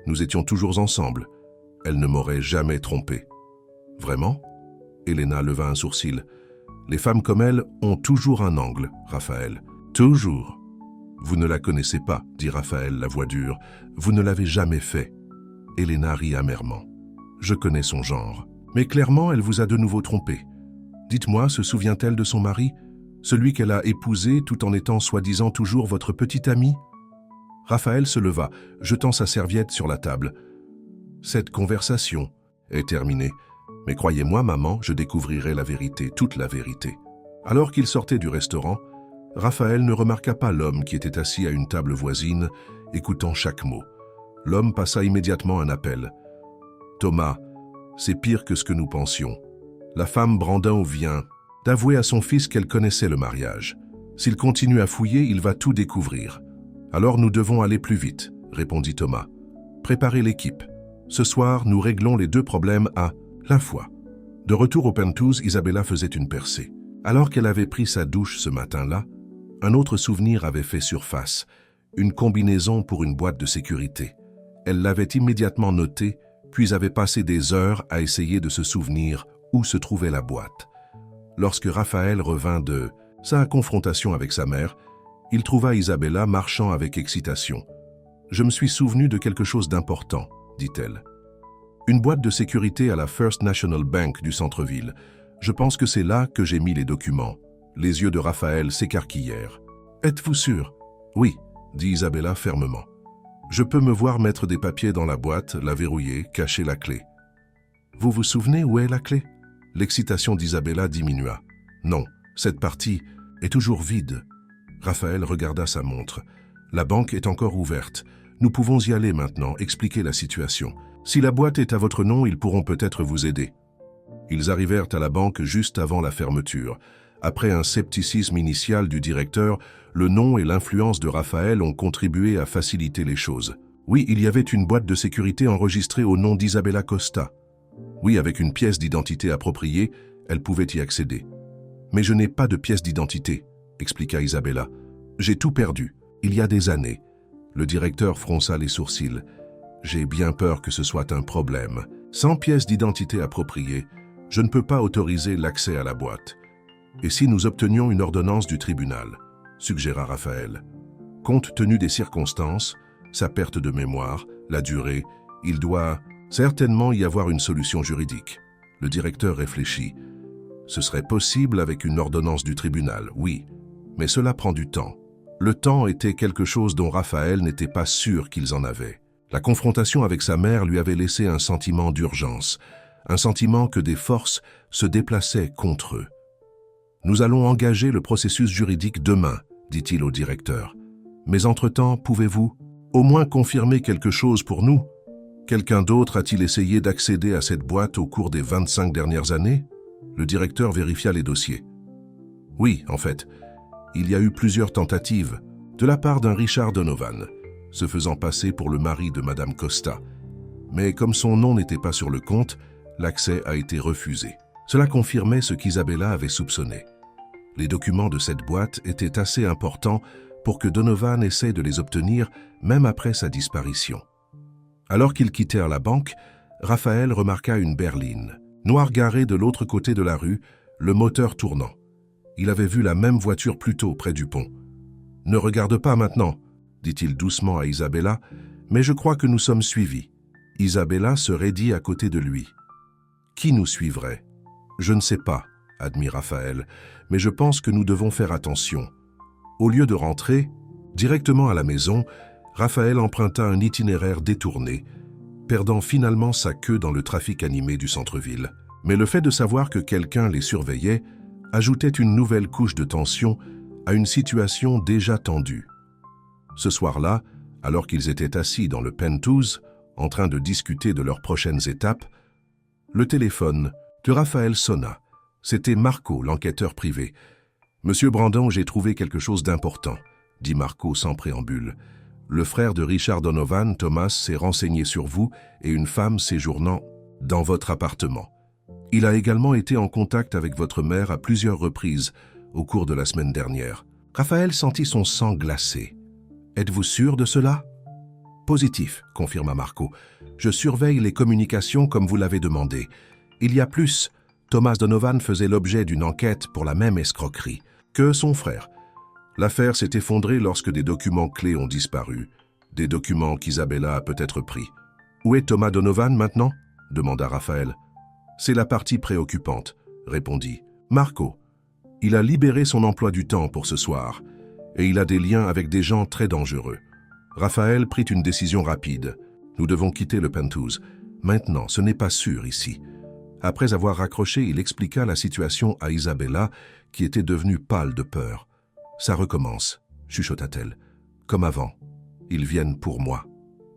Nous étions toujours ensemble. Elle ne m'aurait jamais trompé. Vraiment? Elena leva un sourcil. Les femmes comme elle ont toujours un angle, Raphaël. Toujours. Vous ne la connaissez pas, dit Raphaël, la voix dure. Vous ne l'avez jamais fait. Elena rit amèrement. Je connais son genre. Mais clairement, elle vous a de nouveau trompé. Dites-moi, se souvient-elle de son mari? Celui qu'elle a épousé tout en étant soi-disant toujours votre petit ami? Raphaël se leva, jetant sa serviette sur la table. Cette conversation est terminée. Mais croyez-moi, maman, je découvrirai la vérité, toute la vérité. Alors qu'il sortait du restaurant, Raphaël ne remarqua pas l'homme qui était assis à une table voisine, écoutant chaque mot. L'homme passa immédiatement un appel. « Thomas, c'est pire que ce que nous pensions. La femme Brandon vient d'avouer à son fils qu'elle connaissait le mariage. S'il continue à fouiller, il va tout découvrir. Alors nous devons aller plus vite, répondit Thomas. Préparez l'équipe. Ce soir, nous réglons les 2 problèmes à la fois. De retour au penthouse, Isabella faisait une percée. Alors qu'elle avait pris sa douche ce matin-là, un autre souvenir avait fait surface, une combinaison pour une boîte de sécurité. Elle l'avait immédiatement notée, puis avait passé des heures à essayer de se souvenir où se trouvait la boîte. Lorsque Raphaël revint de sa confrontation avec sa mère, il trouva Isabella marchant avec excitation. « Je me suis souvenu de quelque chose d'important, » dit-elle. « Une boîte de sécurité à la First National Bank du centre-ville. Je pense que c'est là que j'ai mis les documents. » Les yeux de Raphaël s'écarquillèrent. « Êtes-vous sûr ?»« Oui, » dit Isabella fermement. « Je peux me voir mettre des papiers dans la boîte, la verrouiller, cacher la clé. » « Vous vous souvenez où est la clé ?» L'excitation d'Isabella diminua. « Non, cette partie est toujours vide. » Raphaël regarda sa montre. « La banque est encore ouverte. Nous pouvons y aller maintenant, expliquer la situation. Si la boîte est à votre nom, ils pourront peut-être vous aider. » Ils arrivèrent à la banque juste avant la fermeture. Après un scepticisme initial du directeur, le nom et l'influence de Raphaël ont contribué à faciliter les choses. Oui, il y avait une boîte de sécurité enregistrée au nom d'Isabella Costa. Oui, avec une pièce d'identité appropriée, elle pouvait y accéder. « Mais je n'ai pas de pièce d'identité, » expliqua Isabella. « J'ai tout perdu, il y a des années. » Le directeur fronça les sourcils. « J'ai bien peur que ce soit un problème. Sans pièce d'identité appropriée, je ne peux pas autoriser l'accès à la boîte. Et si nous obtenions une ordonnance du tribunal ?» suggéra Raphaël. Compte tenu des circonstances, sa perte de mémoire, la durée, il doit certainement y avoir une solution juridique. Le directeur réfléchit. Ce serait possible avec une ordonnance du tribunal, oui, mais cela prend du temps. Le temps était quelque chose dont Raphaël n'était pas sûr qu'ils en avaient. La confrontation avec sa mère lui avait laissé un sentiment d'urgence, un sentiment que des forces se déplaçaient contre eux. « Nous allons engager le processus juridique demain, » dit-il au directeur. « Mais entre-temps, pouvez-vous au moins confirmer quelque chose pour nous ? Quelqu'un d'autre a-t-il essayé d'accéder à cette boîte au cours des 25 dernières années ?» Le directeur vérifia les dossiers. « Oui, en fait, il y a eu plusieurs tentatives de la part d'un Richard Donovan, se faisant passer pour le mari de Madame Costa. Mais comme son nom n'était pas sur le compte, l'accès a été refusé. Cela confirmait ce qu'Isabella avait soupçonné. Les documents de cette boîte étaient assez importants pour que Donovan essaie de les obtenir même après sa disparition. Alors qu'ils quittèrent la banque, Raphaël remarqua une berline, noire garée de l'autre côté de la rue, le moteur tournant. Il avait vu la même voiture plus tôt près du pont. « Ne regarde pas maintenant, » dit-il doucement à Isabella, « mais je crois que nous sommes suivis. » Isabella se raidit à côté de lui. « Qui nous suivrait ?»« Je ne sais pas, » admit Raphaël, « mais je pense que nous devons faire attention. » Au lieu de rentrer directement à la maison, Raphaël emprunta un itinéraire détourné, perdant finalement sa queue dans le trafic animé du centre-ville. Mais le fait de savoir que quelqu'un les surveillait ajoutait une nouvelle couche de tension à une situation déjà tendue. Ce soir-là, alors qu'ils étaient assis dans le penthouse, en train de discuter de leurs prochaines étapes, le téléphone de Raphaël sonna. C'était Marco, l'enquêteur privé. « Monsieur Brandon, j'ai trouvé quelque chose d'important », dit Marco sans préambule. « Le frère de Richard Donovan, Thomas, s'est renseigné sur vous et une femme séjournant dans votre appartement. Il a également été en contact avec votre mère à plusieurs reprises au cours de la semaine dernière. » Raphaël sentit son sang glacé. « Êtes-vous sûr de cela ?»« Positif, » confirma Marco. « Je surveille les communications comme vous l'avez demandé. Il y a plus. Thomas Donovan faisait l'objet d'une enquête pour la même escroquerie que son frère. L'affaire s'est effondrée lorsque des documents clés ont disparu, des documents qu'Isabella a peut-être pris. « Où est Thomas Donovan maintenant ?» demanda Raphaël. « C'est la partie préoccupante, » répondit Marco. « Il a libéré son emploi du temps pour ce soir, et il a des liens avec des gens très dangereux. » Raphaël prit une décision rapide. « Nous devons quitter le penthouse. Maintenant, ce n'est pas sûr ici. » Après avoir raccroché, il expliqua la situation à Isabella, qui était devenue pâle de peur. « Ça recommence, » chuchota-t-elle. « Comme avant. Ils viennent pour moi. »«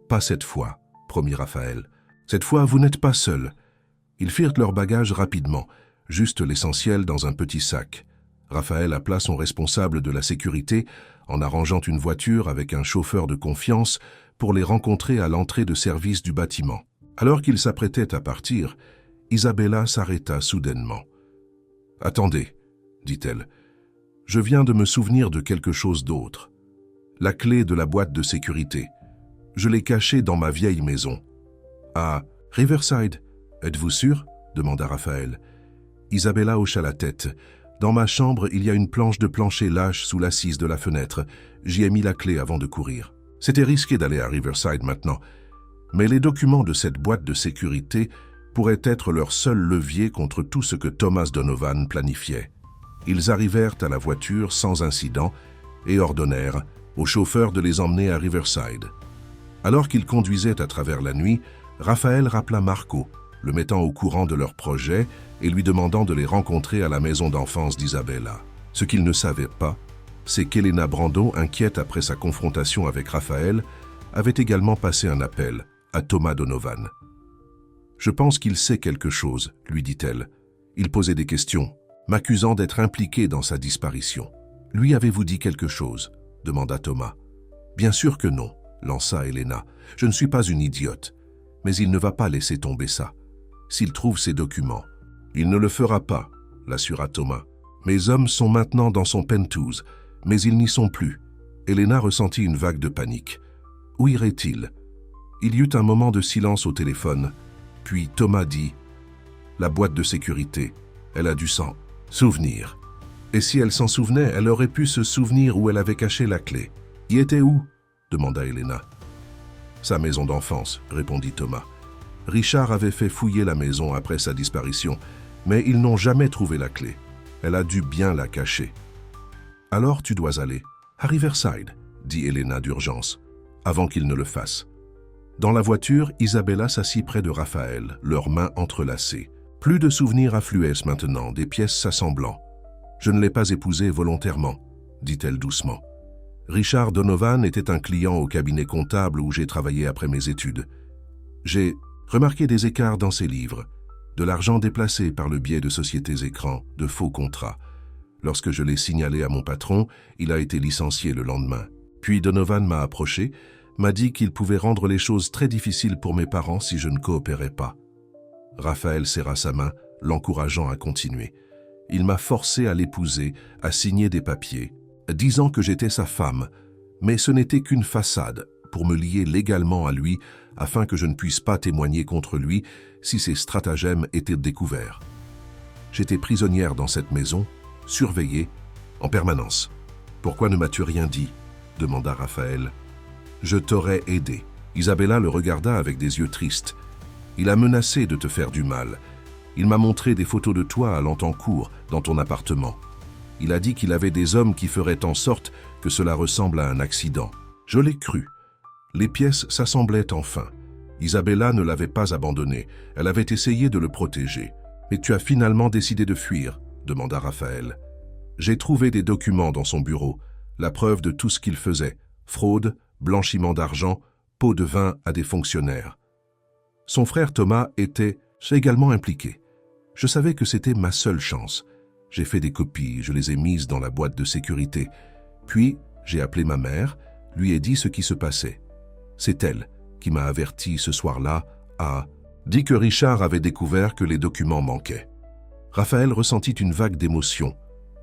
Pas cette fois, » promit Raphaël. « Cette fois, vous n'êtes pas seul. » Ils firent leurs bagages rapidement, juste l'essentiel dans un petit sac. Raphaël appela son responsable de la sécurité en arrangeant une voiture avec un chauffeur de confiance pour les rencontrer à l'entrée de service du bâtiment. Alors qu'ils s'apprêtaient à partir, Isabella s'arrêta soudainement. « Attendez, » dit-elle. « Je viens de me souvenir de quelque chose d'autre. La clé de la boîte de sécurité. Je l'ai cachée dans ma vieille maison. »« À Riverside, êtes-vous sûr ?» demanda Raphaël. Isabella hocha la tête. « Dans ma chambre, il y a une planche de plancher lâche sous l'assise de la fenêtre. J'y ai mis la clé avant de courir. C'était risqué d'aller à Riverside maintenant. Mais les documents de cette boîte de sécurité pourrait être leur seul levier contre tout ce que Thomas Donovan planifiait. Ils arrivèrent à la voiture sans incident et ordonnèrent au chauffeur de les emmener à Riverside. Alors qu'ils conduisaient à travers la nuit, Raphaël rappela Marco, le mettant au courant de leur projet et lui demandant de les rencontrer à la maison d'enfance d'Isabella. Ce qu'il ne savait pas, c'est qu'Elena Brandon, inquiète après sa confrontation avec Raphaël, avait également passé un appel à Thomas Donovan. « Je pense qu'il sait quelque chose, » lui dit-elle. Il posait des questions, m'accusant d'être impliqué dans sa disparition. « Lui avez-vous dit quelque chose ?» demanda Thomas. « Bien sûr que non, » lança Elena. « Je ne suis pas une idiote. Mais il ne va pas laisser tomber ça. S'il trouve ces documents, il ne le fera pas, » l'assura Thomas. « Mes hommes sont maintenant dans son penthouse, mais ils n'y sont plus. » Elena ressentit une vague de panique. Où irait-il? Il y eut un moment de silence au téléphone. Puis Thomas dit « La boîte de sécurité, elle a dû s'en souvenir. » Et si elle s'en souvenait, elle aurait pu se souvenir où elle avait caché la clé. « Y était où ?» demanda Elena. « Sa maison d'enfance, » répondit Thomas. Richard avait fait fouiller la maison après sa disparition, mais ils n'ont jamais trouvé la clé. Elle a dû bien la cacher. « Alors tu dois aller à Riverside, » dit Elena d'urgence, avant qu'il ne le fasse. Dans la voiture, Isabella s'assit près de Raphaël, leurs mains entrelacées. Plus de souvenirs affluaient maintenant, des pièces s'assemblant. « Je ne l'ai pas épousé volontairement, » dit-elle doucement. Richard Donovan était un client au cabinet comptable où j'ai travaillé après mes études. J'ai remarqué des écarts dans ses livres, de l'argent déplacé par le biais de sociétés écrans, de faux contrats. Lorsque je l'ai signalé à mon patron, il a été licencié le lendemain. Puis Donovan m'a approché, m'a dit qu'il pouvait rendre les choses très difficiles pour mes parents si je ne coopérais pas. Raphaël serra sa main, l'encourageant à continuer. Il m'a forcé à l'épouser, à signer des papiers, disant que j'étais sa femme, mais ce n'était qu'une façade pour me lier légalement à lui afin que je ne puisse pas témoigner contre lui si ses stratagèmes étaient découverts. J'étais prisonnière dans cette maison, surveillée, en permanence. « Pourquoi ne m'as-tu rien dit ?» demanda Raphaël. « Je t'aurais aidé. » Isabella le regarda avec des yeux tristes. « Il a menacé de te faire du mal. Il m'a montré des photos de toi allant en cours dans ton appartement. Il a dit qu'il avait des hommes qui feraient en sorte que cela ressemble à un accident. Je l'ai cru. Les pièces s'assemblaient enfin. Isabella ne l'avait pas abandonné, elle avait essayé de le protéger. « Mais tu as finalement décidé de fuir ?» demanda Raphaël. « J'ai trouvé des documents dans son bureau, la preuve de tout ce qu'il faisait, fraude, blanchiment d'argent, pot de vin à des fonctionnaires. » Son frère Thomas était également impliqué. Je savais que c'était ma seule chance. J'ai fait des copies, je les ai mises dans la boîte de sécurité. Puis, j'ai appelé ma mère, lui ai dit ce qui se passait. C'est elle qui m'a averti ce soir-là à dit que Richard avait découvert que les documents manquaient. Raphaël ressentit une vague d'émotion,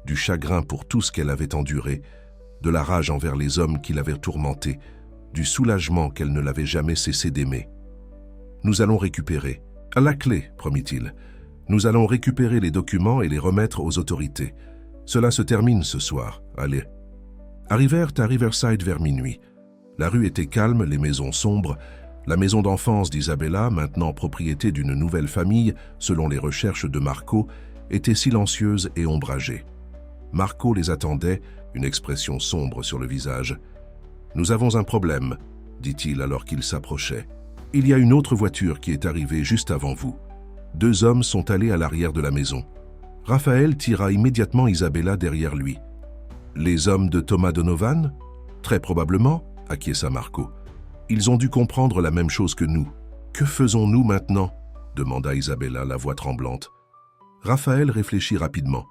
du chagrin pour tout ce qu'elle avait enduré, de la rage envers les hommes qui l'avaient tourmentée, du soulagement qu'elle ne l'avait jamais cessé d'aimer. « Nous allons récupérer. À la clé, promit-il. Nous allons récupérer les documents et les remettre aux autorités. Cela se termine ce soir. Allez. » Arrivèrent à Riverside vers minuit. La rue était calme, les maisons sombres. La maison d'enfance d'Isabella, maintenant propriété d'une nouvelle famille, selon les recherches de Marco, était silencieuse et ombragée. Marco les attendait, une expression sombre sur le visage. « Nous avons un problème, dit-il alors qu'il s'approchait. Il y a une autre voiture qui est arrivée juste avant vous. 2 hommes sont allés à l'arrière de la maison. » Raphaël tira immédiatement Isabella derrière lui. « Les hommes de Thomas Donovan ? Très probablement, acquiesça Marco. Ils ont dû comprendre la même chose que nous. Que faisons-nous maintenant ? Demanda Isabella, la voix tremblante. Raphaël réfléchit rapidement.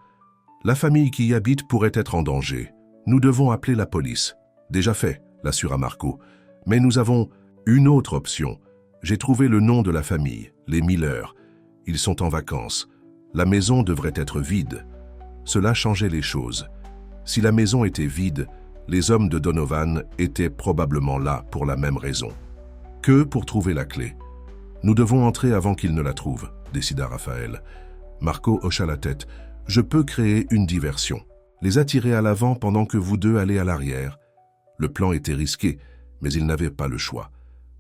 La famille qui y habite pourrait être en danger. Nous devons appeler la police. Déjà fait, l'assura Marco. Mais nous avons une autre option. J'ai trouvé le nom de la famille, les Miller. Ils sont en vacances. La maison devrait être vide. Cela changeait les choses. Si la maison était vide, les hommes de Donovan étaient probablement là pour la même raison. Que pour trouver la clé. Nous devons entrer avant qu'ils ne la trouvent, décida Raphaël. Marco hocha la tête. Je peux créer une diversion. Les attirer à l'avant pendant que vous deux allez à l'arrière. Le plan était risqué, mais il n'avait pas le choix.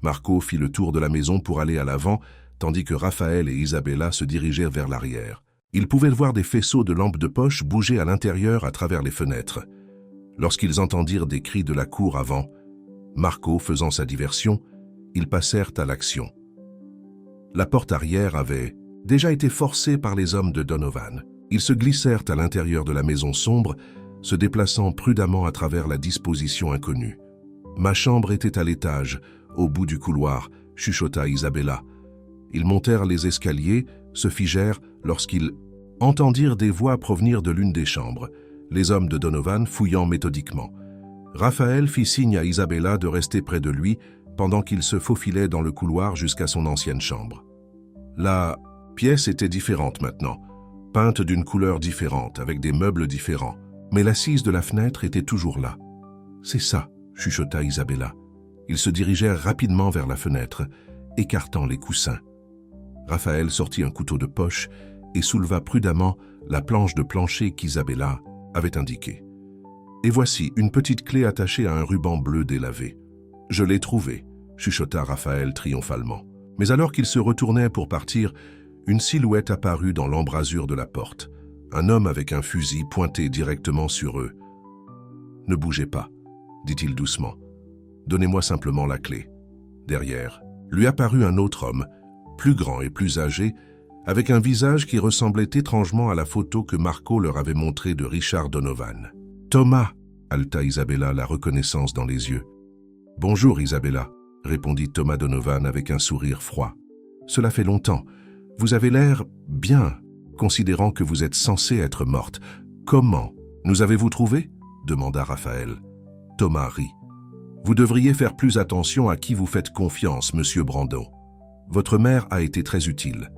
Marco fit le tour de la maison pour aller à l'avant, tandis que Raphaël et Isabella se dirigèrent vers l'arrière. Ils pouvaient voir des faisceaux de lampes de poche bouger à l'intérieur à travers les fenêtres. Lorsqu'ils entendirent des cris de la cour avant, Marco faisant sa diversion, ils passèrent à l'action. La porte arrière avait déjà été forcée par les hommes de Donovan. Ils se glissèrent à l'intérieur de la maison sombre, se déplaçant prudemment à travers la disposition inconnue. « Ma chambre était à l'étage, au bout du couloir », chuchota Isabella. Ils montèrent les escaliers, se figèrent lorsqu'ils entendirent des voix provenir de l'une des chambres, les hommes de Donovan fouillant méthodiquement. Raphaël fit signe à Isabella de rester près de lui pendant qu'il se faufilait dans le couloir jusqu'à son ancienne chambre. La pièce était différente maintenant, peinte d'une couleur différente, avec des meubles différents, mais l'assise de la fenêtre était toujours là. « C'est ça », chuchota Isabella. Ils se dirigèrent rapidement vers la fenêtre, écartant les coussins. Raphaël sortit un couteau de poche et souleva prudemment la planche de plancher qu'Isabella avait indiquée. « Et voici une petite clé attachée à un ruban bleu délavé. Je l'ai trouvée », chuchota Raphaël triomphalement. Mais alors qu'ils se retournaient pour partir, une silhouette apparut dans l'embrasure de la porte. Un homme avec un fusil pointé directement sur eux. « Ne bougez pas », dit-il doucement. « Donnez-moi simplement la clé. » Derrière, lui apparut un autre homme, plus grand et plus âgé, avec un visage qui ressemblait étrangement à la photo que Marco leur avait montrée de Richard Donovan. « Thomas !» haleta Isabella, la reconnaissance dans les yeux. « Bonjour Isabella !» répondit Thomas Donovan avec un sourire froid. « Cela fait longtemps. Vous avez l'air bien, considérant que vous êtes censée être morte. Comment? Nous avez-vous trouvé ?» demanda Raphaël. Thomas rit. « Vous devriez faire plus attention à qui vous faites confiance, monsieur Brandon. Votre mère a été très utile. »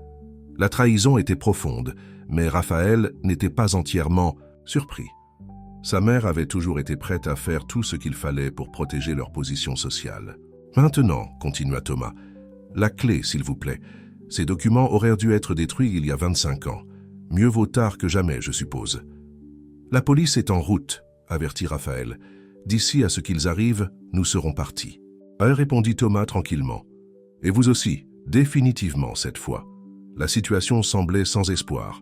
La trahison était profonde, mais Raphaël n'était pas entièrement surpris. Sa mère avait toujours été prête à faire tout ce qu'il fallait pour protéger leur position sociale. « Maintenant, continua Thomas, la clé, s'il vous plaît. Ces documents auraient dû être détruits il y a 25 ans. Mieux vaut tard que jamais, je suppose. »« La police est en route, » avertit Raphaël. « D'ici à ce qu'ils arrivent, nous serons partis. » Répondit Thomas tranquillement. « Et vous aussi, définitivement cette fois. » La situation semblait sans espoir.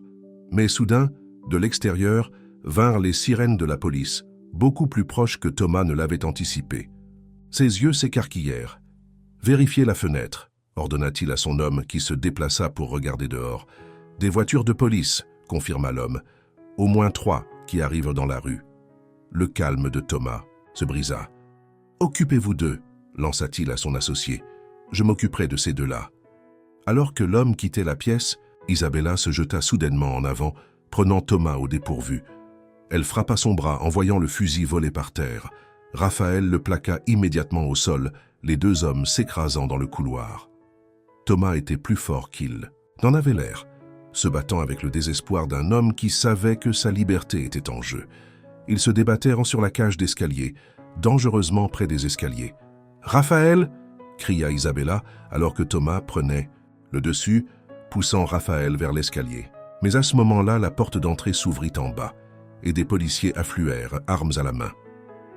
Mais soudain, de l'extérieur, vinrent les sirènes de la police, beaucoup plus proches que Thomas ne l'avait anticipé. Ses yeux s'écarquillèrent. « Vérifiez la fenêtre », ordonna-t-il à son homme qui se déplaça pour regarder dehors. « Des voitures de police », confirma l'homme. « Au moins 3 qui arrivent dans la rue. » Le calme de Thomas se brisa. « Occupez-vous d'eux », lança-t-il à son associé. « Je m'occuperai de ces 2-là. » Alors que l'homme quittait la pièce, Isabella se jeta soudainement en avant, prenant Thomas au dépourvu. Elle frappa son bras en voyant le fusil voler par terre. Raphaël le plaqua immédiatement au sol, les 2 hommes s'écrasant dans le couloir. Thomas était plus fort qu'il n'en avait l'air, se battant avec le désespoir d'un homme qui savait que sa liberté était en jeu. Ils se débattèrent sur la cage d'escalier, dangereusement près des escaliers. « Raphaël !» cria Isabella, alors que Thomas prenait le dessus, poussant Raphaël vers l'escalier. Mais à ce moment-là, la porte d'entrée s'ouvrit en bas, et des policiers affluèrent, armes à la main.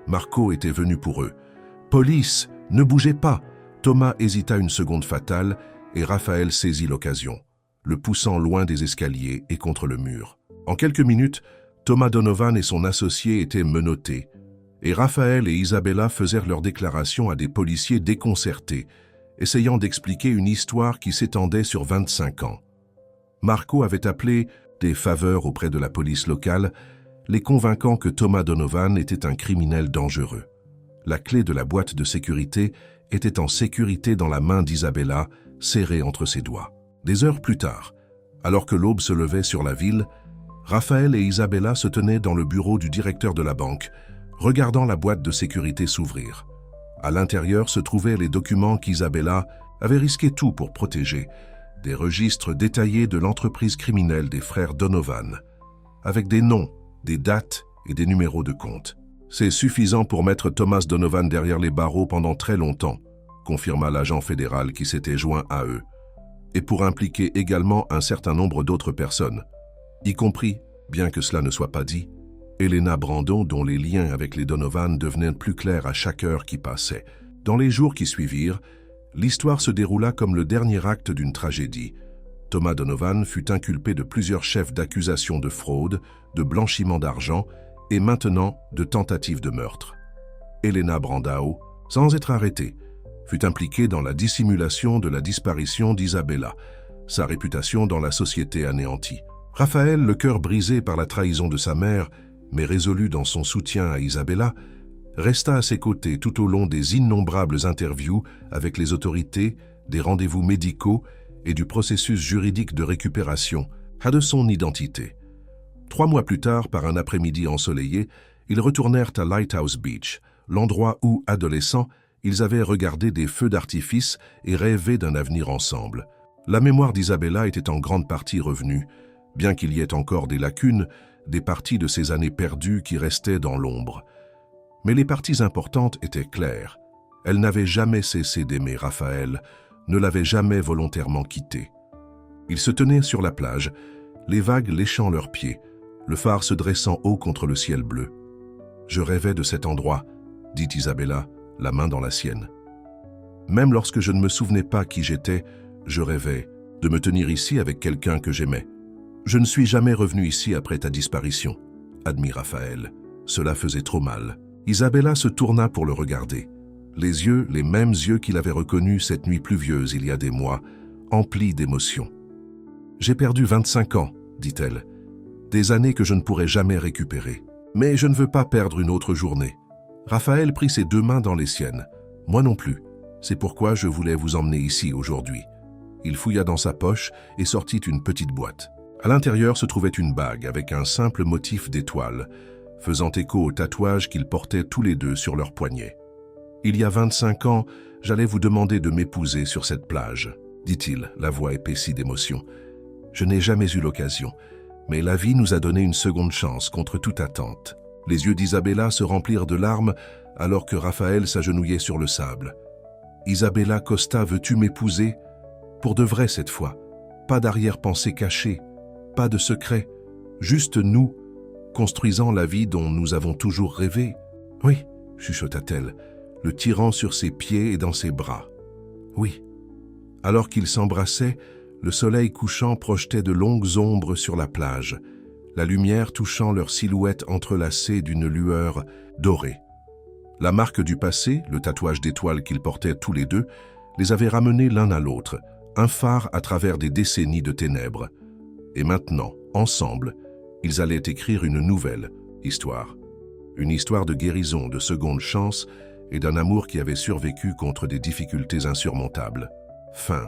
Marco était venu pour eux. « Police, ne bougez pas !» Thomas hésita une seconde fatale, et Raphaël saisit l'occasion, le poussant loin des escaliers et contre le mur. En quelques minutes, Thomas Donovan et son associé étaient menottés, et Raphaël et Isabella faisèrent leur déclaration à des policiers déconcertés, essayant d'expliquer une histoire qui s'étendait sur 25 ans. Marco avait appelé des faveurs auprès de la police locale, les convainquant que Thomas Donovan était un criminel dangereux. La clé de la boîte de sécurité était en sécurité dans la main d'Isabella, serrée entre ses doigts. Des heures plus tard, alors que l'aube se levait sur la ville, Raphaël et Isabella se tenaient dans le bureau du directeur de la banque, regardant la boîte de sécurité s'ouvrir. À l'intérieur se trouvaient les documents qu'Isabella avait risqué tout pour protéger, des registres détaillés de l'entreprise criminelle des frères Donovan, avec des noms, des dates et des numéros de compte. « C'est suffisant pour mettre Thomas Donovan derrière les barreaux pendant très longtemps », confirma l'agent fédéral qui s'était joint à eux, et pour impliquer également un certain nombre d'autres personnes, y compris, bien que cela ne soit pas dit, Elena Brandon, dont les liens avec les Donovan devenaient plus clairs à chaque heure qui passait. Dans les jours qui suivirent, l'histoire se déroula comme le dernier acte d'une tragédie. Thomas Donovan fut inculpé de plusieurs chefs d'accusation de fraude, de blanchiment d'argent et maintenant de tentative de meurtre. Elena Brandao, sans être arrêtée, fut impliquée dans la dissimulation de la disparition d'Isabella, sa réputation dans la société anéantie. Raphaël, le cœur brisé par la trahison de sa mère, mais résolu dans son soutien à Isabella, resta à ses côtés tout au long des innombrables interviews avec les autorités, des rendez-vous médicaux et du processus juridique de récupération de son identité. 3 mois plus tard, par un après-midi ensoleillé, ils retournèrent à Lighthouse Beach, l'endroit où, adolescents, ils avaient regardé des feux d'artifice et rêvé d'un avenir ensemble. La mémoire d'Isabella était en grande partie revenue, bien qu'il y ait encore des lacunes, des parties de ces années perdues qui restaient dans l'ombre. Mais les parties importantes étaient claires. Elle n'avait jamais cessé d'aimer Raphaël, ne l'avait jamais volontairement quitté. Ils se tenaient sur la plage, les vagues léchant leurs pieds, le phare se dressant haut contre le ciel bleu. « Je rêvais de cet endroit », dit Isabella, la main dans la sienne. « Même lorsque je ne me souvenais pas qui j'étais, je rêvais de me tenir ici avec quelqu'un que j'aimais. Je ne suis jamais revenu ici après ta disparition, » admit Raphaël. Cela faisait trop mal. Isabella se tourna pour le regarder. Les yeux, les mêmes yeux qu'il avait reconnus cette nuit pluvieuse il y a des mois, emplis d'émotion. « J'ai perdu 25 ans, dit-elle. Des années que je ne pourrai jamais récupérer. Mais je ne veux pas perdre une autre journée. » Raphaël prit ses 2 mains dans les siennes. « Moi non plus. C'est pourquoi je voulais vous emmener ici aujourd'hui. » Il fouilla dans sa poche et sortit une petite boîte. À l'intérieur se trouvait une bague avec un simple motif d'étoile, faisant écho au tatouage qu'ils portaient tous les 2 sur leurs poignets. « Il y a 25 ans, j'allais vous demander de m'épouser sur cette plage, » dit-il, la voix épaissie d'émotion. « Je n'ai jamais eu l'occasion, mais la vie nous a donné une seconde chance contre toute attente. » Les yeux d'Isabella se remplirent de larmes alors que Raphaël s'agenouillait sur le sable. « Isabella Costa, veux-tu m'épouser? Pour de vrai cette fois. Pas d'arrière-pensée cachée, pas de secret, juste nous, construisant la vie dont nous avons toujours rêvé. »« Oui, » chuchota-t-elle, le tirant sur ses pieds et dans ses bras. « Oui. » Alors qu'ils s'embrassaient, le soleil couchant projetait de longues ombres sur la plage, la lumière touchant leurs silhouettes entrelacées d'une lueur dorée. La marque du passé, le tatouage d'étoiles qu'ils portaient tous les deux, les avait ramenés l'un à l'autre, un phare à travers des décennies de ténèbres. Et maintenant, ensemble, ils allaient écrire une nouvelle histoire. Une histoire de guérison, de seconde chance et d'un amour qui avait survécu contre des difficultés insurmontables. Fin.